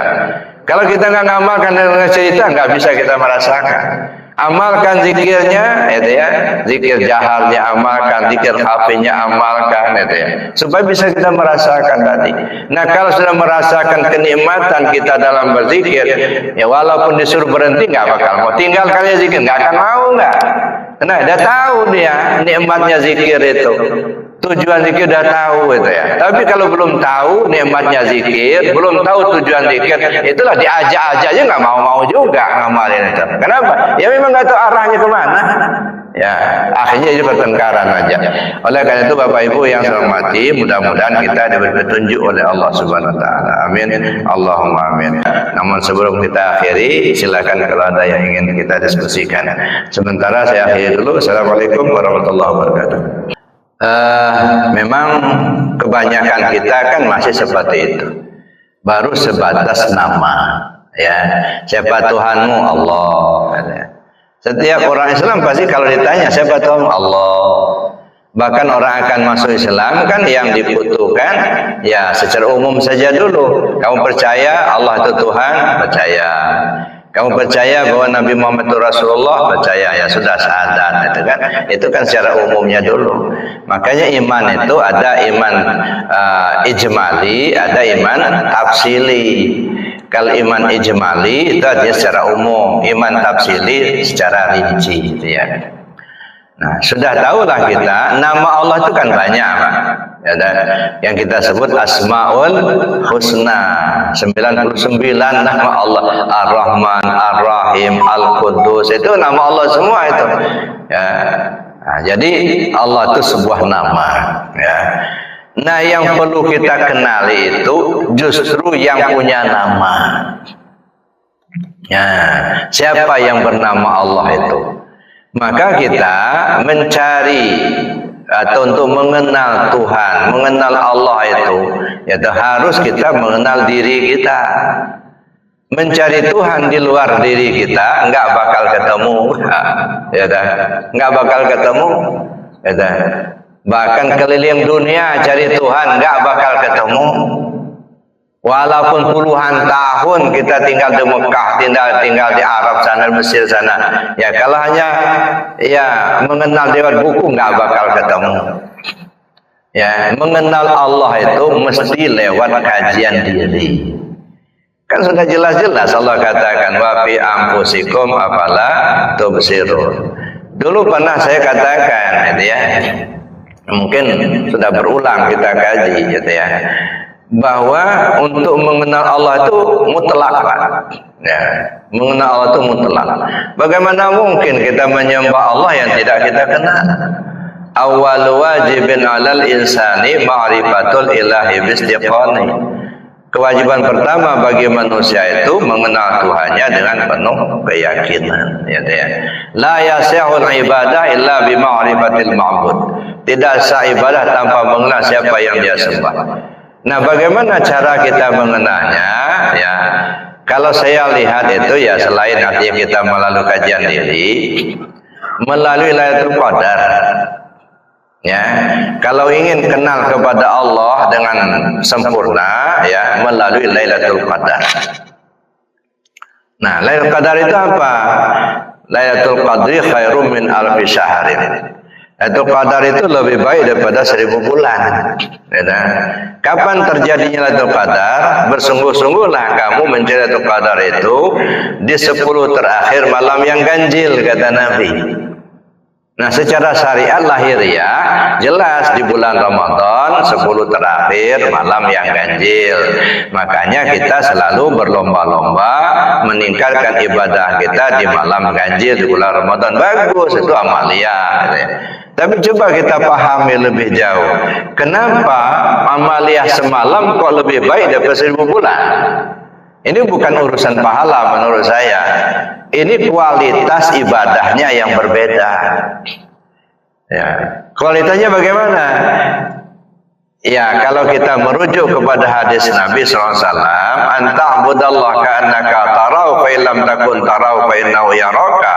Kalau kita nggak ngamalkan dengan cerita, nggak bisa kita merasakan. Amalkan zikirnya, gitu ya. Zikir jaharnya amalkan, zikir HP-nya amalkan, gitu ya. Supaya bisa kita merasakan tadi. Nah, kalau sudah merasakan kenikmatan kita dalam berzikir, ya walaupun disuruh berhenti nggak bakal mau. Tinggalkan zikir, nggak akan mau nggak. Nah, udah tahu dia nikmatnya zikir itu. Tujuan zikir udah tahu gitu ya. Tapi kalau belum tahu nikmatnya zikir, belum tahu tujuan zikir, itulah diajak-ajak aja nggak mau-mau juga ngamalin itu. Kenapa? Ya memang nggak tahu arahnya kemana. Ya, akhirnya jadi pertengkaran aja. Oleh karena itu Bapak Ibu yang saya hormati, mudah-mudahan kita diberi petunjuk oleh Allah Subhanahu wa taala. Amin. Allahumma amin. Namun sebelum kita akhiri, silakan kalau ada yang ingin kita diskusikan. Sementara saya akhiri dulu. Assalamualaikum warahmatullahi wabarakatuh. Memang kebanyakan kita kan masih seperti itu. Baru sebatas nama, ya. Siapa Tuhanmu? Allah. Setiap orang Islam pasti kalau ditanya siapa Tuhan? Allah. Bahkan orang akan masuk Islam kan yang dibutuhkan ya secara umum saja dulu. Kamu percaya Allah itu Tuhan? Percaya. Kamu percaya bahwa Nabi Muhammad itu Rasulullah? Percaya, ya sudah syahadat, itu kan? Itu kan secara umumnya dulu. Makanya iman itu ada iman ijmali, ada iman tafsili. Kalau iman ijmali itu artinya secara umum, iman tafsili secara rinci, gitu ya. Nah, sudah tahulah kita nama Allah itu kan banyak, Pak. Ya, yang kita sebut Asmaul Husna, 99 nama Allah, Ar-Rahman, Ar-Rahim, Al-Quddus, itu nama Allah semua itu. Ya. Nah, jadi Allah itu sebuah nama, ya. Nah, yang perlu kita kenali itu justru yang punya nama. Ya, siapa yang bernama Allah itu? Maka kita mencari atau untuk mengenal Tuhan, mengenal Allah itu, yaitu harus kita mengenal diri kita. Mencari Tuhan di luar diri kita enggak bakal ketemu, ya dah, enggak bakal ketemu, ya dah. Bahkan keliling dunia cari Tuhan enggak bakal ketemu. Walaupun puluhan tahun kita tinggal di Mekah, tinggal di Arab sana, Mesir sana, ya kalau hanya ya mengenal lewat buku nggak bakal ketemu. Ya, mengenal Allah itu mesti lewat kajian diri. Kan sudah jelas-jelas Allah katakan wa fi anfusikum afala tubsirun. Dulu pernah saya katakan, gitu ya. Mungkin sudah berulang kita kaji, gitu ya. Bahwa untuk mengenal Allah itu mutlak, Pak. Ya, mengenal Allah itu mutlak. Bagaimana mungkin kita menyembah Allah yang tidak kita kenal? Awal wajibin 'alal insani ma'rifatul ilahi bistiqani. Kewajiban pertama bagi manusia itu mengenal Tuhannya dengan penuh keyakinan, ya. La yasihul ibadah illa bi ma'rifatil ma'bud. Tidak sah ibadah tanpa mengenal siapa yang dia sembah. Nah, bagaimana cara kita mengenalnya? Ya, kalau saya lihat itu ya selain artinya kita melalui kajian diri, melalui Lailatul Qadar. Ya, kalau ingin kenal kepada Allah dengan sempurna, ya, melalui Lailatul Qadar. Nah, Lailatul Qadar itu apa? Lailatul Qadri khairum min alfi syahrin. Lailatul Qadar itu lebih baik daripada 1000 bulan. Ya, kapan terjadinya Lailatul Qadar? Bersungguh-sungguhlah kamu mencari Lailatul Qadar itu di 10 terakhir malam yang ganjil, kata Nabi. Nah, secara syariat lahiriah jelas di bulan Ramadan 10 terakhir malam yang ganjil. Makanya kita selalu berlomba-lomba meningkatkan ibadah kita di malam ganjil di bulan Ramadan. Bagus, itu amalia. Tapi coba kita pahami lebih jauh. Kenapa amalia semalam kok lebih baik daripada 1000 bulan? Ini bukan urusan pahala menurut saya. Ini kualitas ibadahnya yang berbeda. Ya, kualitasnya bagaimana? Ya, kalau kita merujuk kepada hadis Nabi SAW, anta'budallah ka'annaka tarau fa illam takun tarau fa innahu yaraka.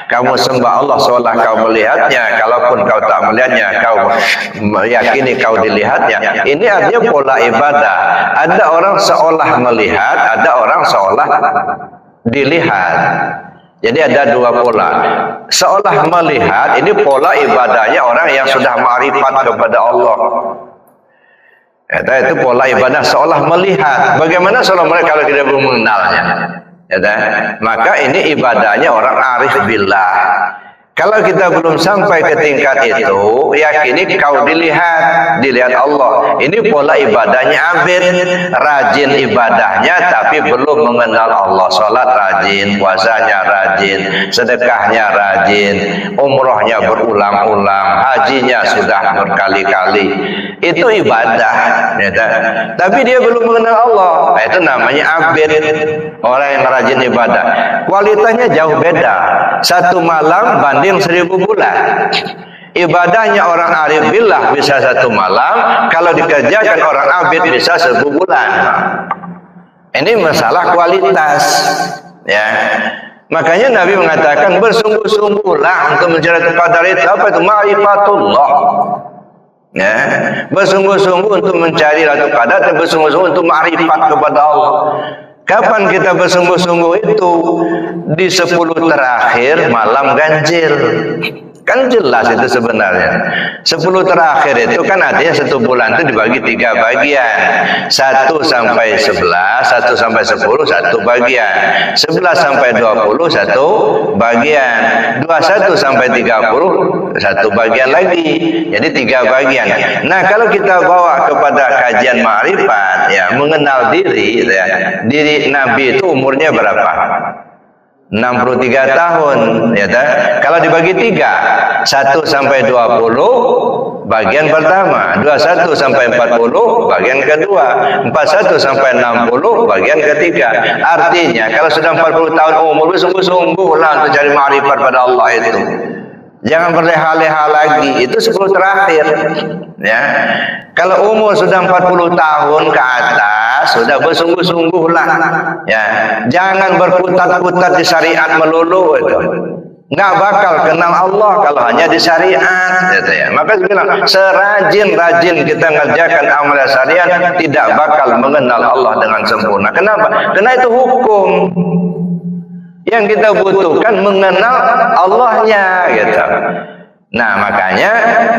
Kamu sembah Allah seolah kau melihatnya, kalaupun kau tak melihatnya, kau meyakini kau dilihatnya. Ini artinya pola ibadah. Ada orang seolah melihat, ada orang seolah dilihat. Jadi ada dua pola. Seolah melihat, ini pola ibadahnya orang yang sudah ma'rifat kepada Allah. Itu pola ibadah seolah melihat. Bagaimana seolah melihat kalau kita belum mengenalnya? Maka ini ibadahnya orang arif billah. Kalau kita belum sampai ke tingkat itu, yakini kau dilihat Allah. Ini pola ibadahnya abid, rajin ibadahnya tapi belum mengenal Allah. Salat rajin, puasanya rajin, sedekahnya rajin, umrohnya berulang-ulang, hajinya sudah berkali-kali. Itu ibadah, tapi dia belum mengenal Allah. Itu namanya abid, orang yang rajin ibadah. Kualitasnya jauh beda. Satu malam banding 1000 bulan. Ibadahnya orang arif billah bisa 1 malam, kalau dikerjakan orang abid bisa 1000 bulan. Ini masalah kualitas, ya. Makanya Nabi mengatakan bersungguh-sungguhlah untuk mencari qadar itu. Apa itu? Ma'rifatullah. Ya, bersungguh-sungguh untuk mencari Lailatul Qadar dan bersungguh-sungguh untuk ma'rifat kepada Allah. Kapan kita bersungguh-sungguh itu? Di 10 terakhir malam ganjil. Kan jelas itu sebenarnya. 10 terakhir itu kan artinya 1 bulan itu dibagi 3 bagian. 1 sampai 11, 1 sampai 10, 1 bagian. 11 sampai 20, 1 bagian. 21 sampai 30, 1 bagian lagi. Jadi 3 bagian. Nah, kalau kita bawa kepada kajian ma'rifat, ya, mengenal diri, ya, diri Nabi itu umurnya berapa? 63 tahun, ya. Kalau dibagi 3, 1 sampai 20 bagian pertama, 21 sampai 40 bagian kedua, 41 sampai 60 bagian ketiga. Artinya kalau sudah 40 tahun umur, sungguh-sungguhlah untuk cari ma'rifat pada Allah itu. Jangan berleha-leha lagi, itu 10 terakhir, ya. Kalau umur sudah 40 tahun ke atas, sudah bersungguh-sungguhlah, ya. Jangan berkutat-kutat di syariat melulu itu. Nggak bakal kenal Allah kalau hanya di syariat, gitu ya. Maka bilang, serajin-rajin kita ngerjakan amal syariat, tidak bakal mengenal Allah dengan sempurna. Kenapa? Karena itu hukum. Yang kita butuhkan mengenal Allahnya, gitu. Nah, makanya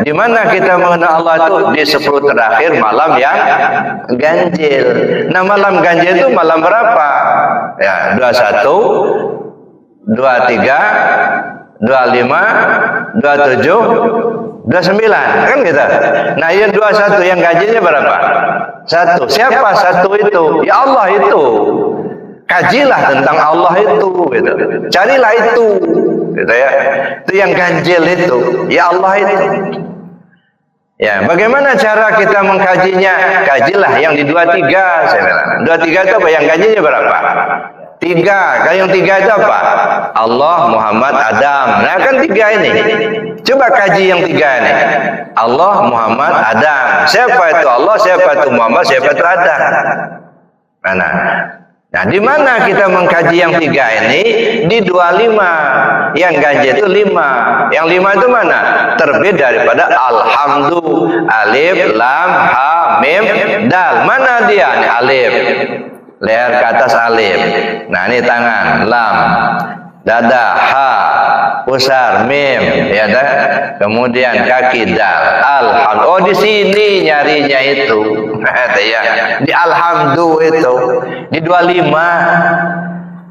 di mana kita mengenal Allah itu? Di 10 terakhir malam yang ganjil. Nah, malam ganjil itu malam berapa? Ya, 21, 23, 25, 27, 29, kan gitu. Nah, yang 21 yang ganjilnya berapa? 1. Siapa 1 itu? Ya Allah itu. Kajilah tentang Allah itu, gitu. Carilah itu, gitu ya. Itu yang ganjil itu, ya Allah itu. Ya, bagaimana cara kita mengkajinya? Kajilah yang di 23, saya bilang. 23 itu apa? Yang ganjilnya berapa? 3. Kalau yang 3 itu apa? Allah, Muhammad, Adam. Nah, kan 3 ini. Coba kaji yang 3 ini. Allah, Muhammad, Adam. Siapa itu Allah? Siapa itu Muhammad? Siapa itu Adam? Mana? Nah, di mana kita mengkaji yang 3 ini? Di 25. Yang ganjil itu 5. Yang 5 itu mana? Terbit daripada alhamdu, alif, lam, ha, mim, dal. Mana dia? Ini alif. Leher ke atas alif. Nah, ini tangan, lam, dada, ha, pusar, mim, ya dah. Kemudian kaki, dal. Alhamdulillah. Oh, di sini nyarinya itu. Ya. Di alhamdu itu. Di 25.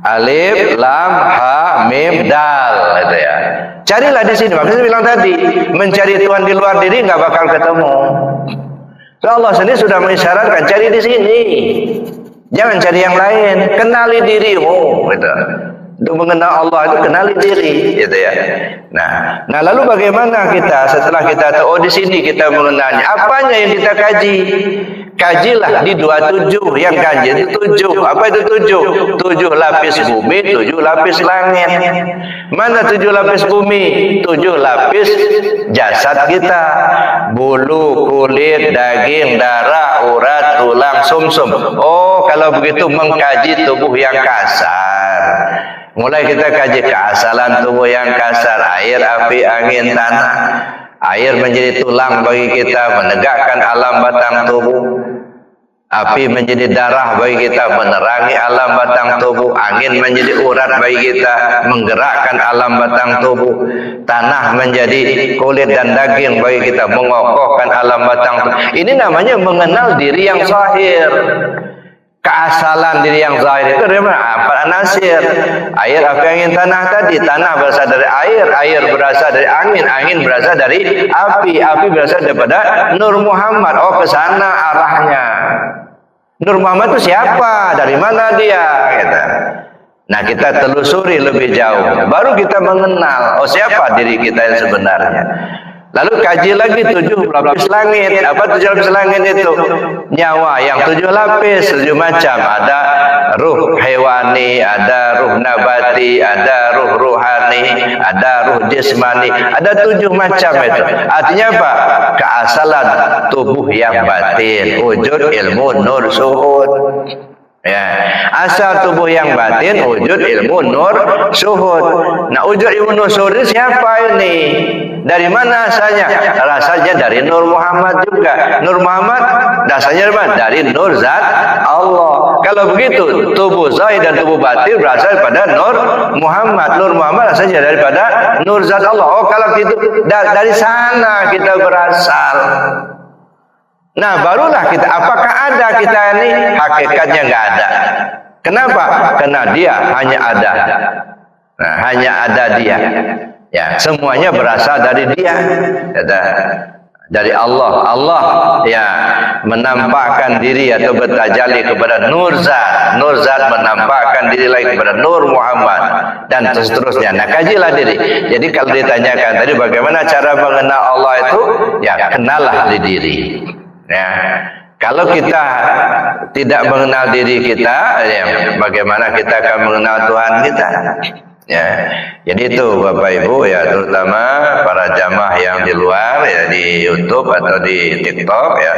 Alif, lam, ha, mim, dal, gitu ya. Carilah di sini. Makanya saya bilang tadi, mencari Tuhan di luar diri nggak bakal ketemu. So, Allah sendiri sudah mengisyaratkan, cari di sini. Jangan cari yang lain. Kenali dirimu, gitu. Untuk mengenal Allah itu kenali diri, gitu ya. Nah, lalu bagaimana kita setelah kita tahu, oh di sini kita mengenalnya. Apanya yang kita kaji? Kajilah di 27 yang kaji itu 7. Apa itu 7? 7 lapis bumi, 7 lapis langit. Mana 7 lapis bumi? 7 lapis jasad kita. Bulu, kulit, daging, darah, urat, tulang, sumsum. Oh, kalau begitu mengkaji tubuh yang kasar. Mulai kita kaji keasalan tubuh yang kasar, air, api, angin, tanah. Air menjadi tulang bagi kita, menegakkan alam batang tubuh. Api menjadi darah bagi kita, menerangi alam batang tubuh. Angin menjadi urat bagi kita, menggerakkan alam batang tubuh. Tanah menjadi kulit dan daging bagi kita, mengokohkan alam batang tubuh. Ini namanya mengenal diri yang zahir. Keasalan diri yang zahir itu dari mana? 4 anasir. Air, api, angin, tanah tadi. Tanah berasal dari air, air berasal dari angin, angin berasal dari api, api berasal daripada Nur Muhammad. Oh, ke sana arahnya. Nur Muhammad itu siapa? Dari mana dia? Gitu. Nah, kita telusuri lebih jauh. Baru kita mengenal, oh siapa diri kita yang sebenarnya. Lalu kaji lagi 7 lapis langit. Apa 7 lapis langit itu? Nyawa yang 7 lapis, 7 macam. Ada ruh hewani, ada ruh nabati, ada ruh ruhani, ada ruh jismani. Ada 7 macam itu. Artinya apa? Keasalan tubuh yang batin. Wujud ilmu nur suhud. Ya, asal tubuh yang batin, wujud ilmu nur syuhud. Nah, wujud ilmu nur syuhud ini siapa ini? Dari mana asalnya? Asalnya dari Nur Muhammad juga. Nur Muhammad dasarnya dari mana? Dari Nur Zat Allah. Kalau begitu, tubuh zahir dan tubuh batin berasal daripada Nur Muhammad. Nur Muhammad asalnya daripada Nur Zat Allah. Oh, kalau gitu dari sana kita berasal. Nah, barulah kita, apakah ada kita ini? Hakikatnya nggak ada. Kenapa? Karena dia hanya ada. Nah, hanya ada dia. Ya, semuanya berasal dari dia. Dari Allah. Allah ya menampakkan diri atau bertajalli kepada Nur Zat. Nur Zat menampakkan diri lagi kepada Nur Muhammad dan seterusnya. Nah, kajilah diri. Jadi kalau ditanyakan tadi bagaimana cara mengenal Allah itu? Ya, kenallah di diri. Ya, kalau kita tidak mengenal diri kita, ya, bagaimana kita akan mengenal Tuhan kita? Ya, jadi itu Bapak Ibu ya, terutama para jamaah yang di luar ya, di YouTube atau di TikTok ya,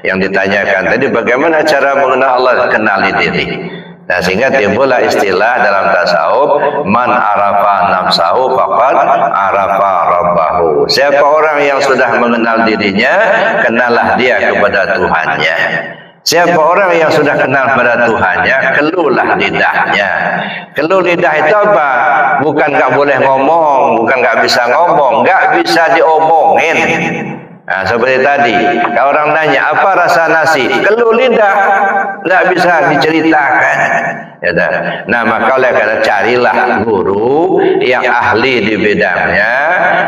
yang ditanyakan tadi bagaimana cara mengenal Allah, kenali diri. Nah, sehingga timbullah istilah dalam tasawuf, man arafa nafsahu faqad arafa rabbahu. Siapa orang yang sudah mengenal dirinya, kenallah dia kepada Tuhannya. Siapa orang yang sudah kenal pada Tuhannya, keluhlah lidahnya. Keluh lidah itu apa? Bukan nggak boleh ngomong, bukan nggak bisa ngomong, nggak bisa diomongin. Nah, seperti tadi, kalau orang nanya apa rasa nasi, keluh lidah, nggak bisa diceritakan. Ya, nah, maka oleh karena carilah guru yang ahli di bidangnya,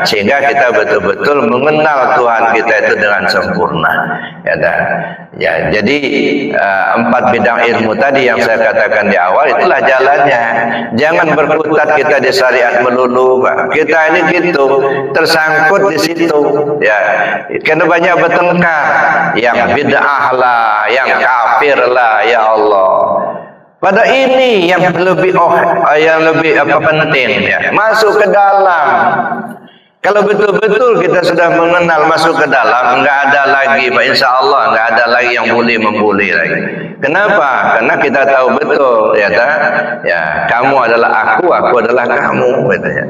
sehingga kita betul-betul mengenal Tuhan kita itu dengan sempurna. Ya, jadi 4 bidang ilmu tadi yang saya katakan di awal itulah jalannya. Jangan berkutat kita di syariat melulu, Pak. Kita ini gitu tersangkut di situ. Ya, karena banyak bertengkar, yang bid'ah lah, yang kafir lah, ya Allah. Pada ini yang lebih penting ya, masuk ke dalam. Kalau betul-betul kita sudah mengenal masuk ke dalam, enggak ada lagi, Pak, insya Allah enggak ada lagi yang boleh membuli lagi. Kenapa? Karena kita tahu betul, ya, kamu adalah aku adalah kamu, katanya.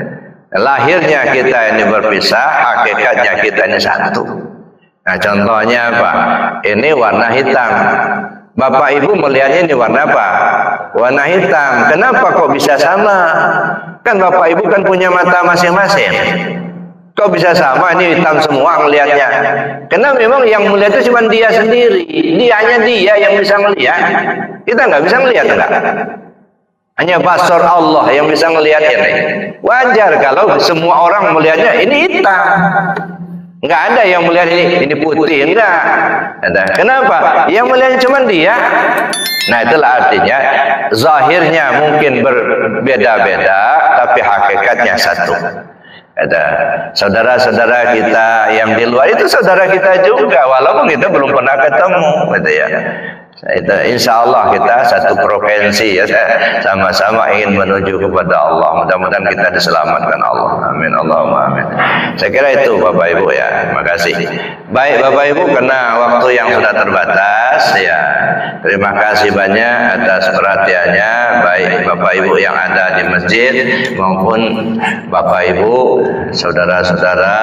Lahirnya kita ini berpisah, hakikatnya kita ini satu. Nah, contohnya apa? Ini warna hitam. Bapak Ibu melihatnya ini warna apa? Warna hitam. Kenapa kok bisa sama? Kan Bapak Ibu kan punya mata masing-masing. Kok bisa sama? Ini hitam semua melihatnya. Karena memang yang melihat itu cuma dia sendiri. Hanya dia yang bisa melihat. Kita nggak bisa melihat, enggak? Hanya basar Allah yang bisa melihat ini. Wajar kalau semua orang melihatnya ini hitam. Enggak ada yang melihat ini putih, enggak. Kenapa? Yang melihat cuma dia. Nah, itulah artinya zahirnya mungkin berbeda-beda, tapi hakikatnya satu. Ada saudara-saudara kita yang di luar itu saudara kita juga, walaupun kita belum pernah ketemu, gitu ya. Itu insya Allah kita satu provinsi, ya, sama-sama ingin menuju kepada Allah. Mudah-mudahan kita diselamatkan Allah. Amin, Allahumma amin. Saya kira itu Bapak Ibu, ya. Makasih. Baik Bapak Ibu, karena waktu yang sudah terbatas, ya. Terima kasih banyak atas perhatiannya, baik Bapak Ibu yang ada di masjid maupun Bapak Ibu, saudara-saudara,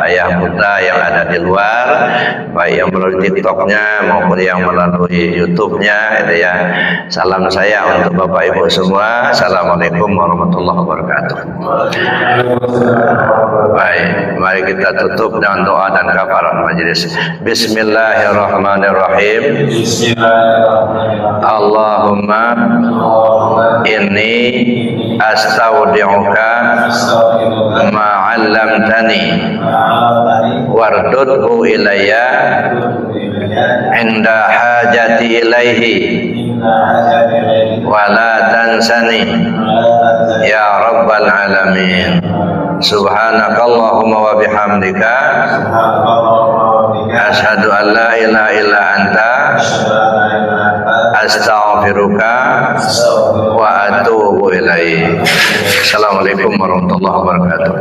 ayah bunda yang ada di luar, baik yang melalui TikToknya maupun yang melalui YouTube-nya, itu ya. Salam saya untuk Bapak Ibu semua. Assalamualaikum warahmatullahi wabarakatuh. Baik, mari kita tutup dengan doa dan kafarat majelis. Bismillahirrahmanirrahim. Allahumma inni astaudi'uka ma 'allamtani wardudhu ilayya inda hajati ilaihi wa la tansani ya rabbal alamin. Subhanakallahumma wa bihamdika asyhadu an la ilaha illa anta astaghfiruka wa atubu ilaik. Assalamualaikum warahmatullahi wabarakatuh.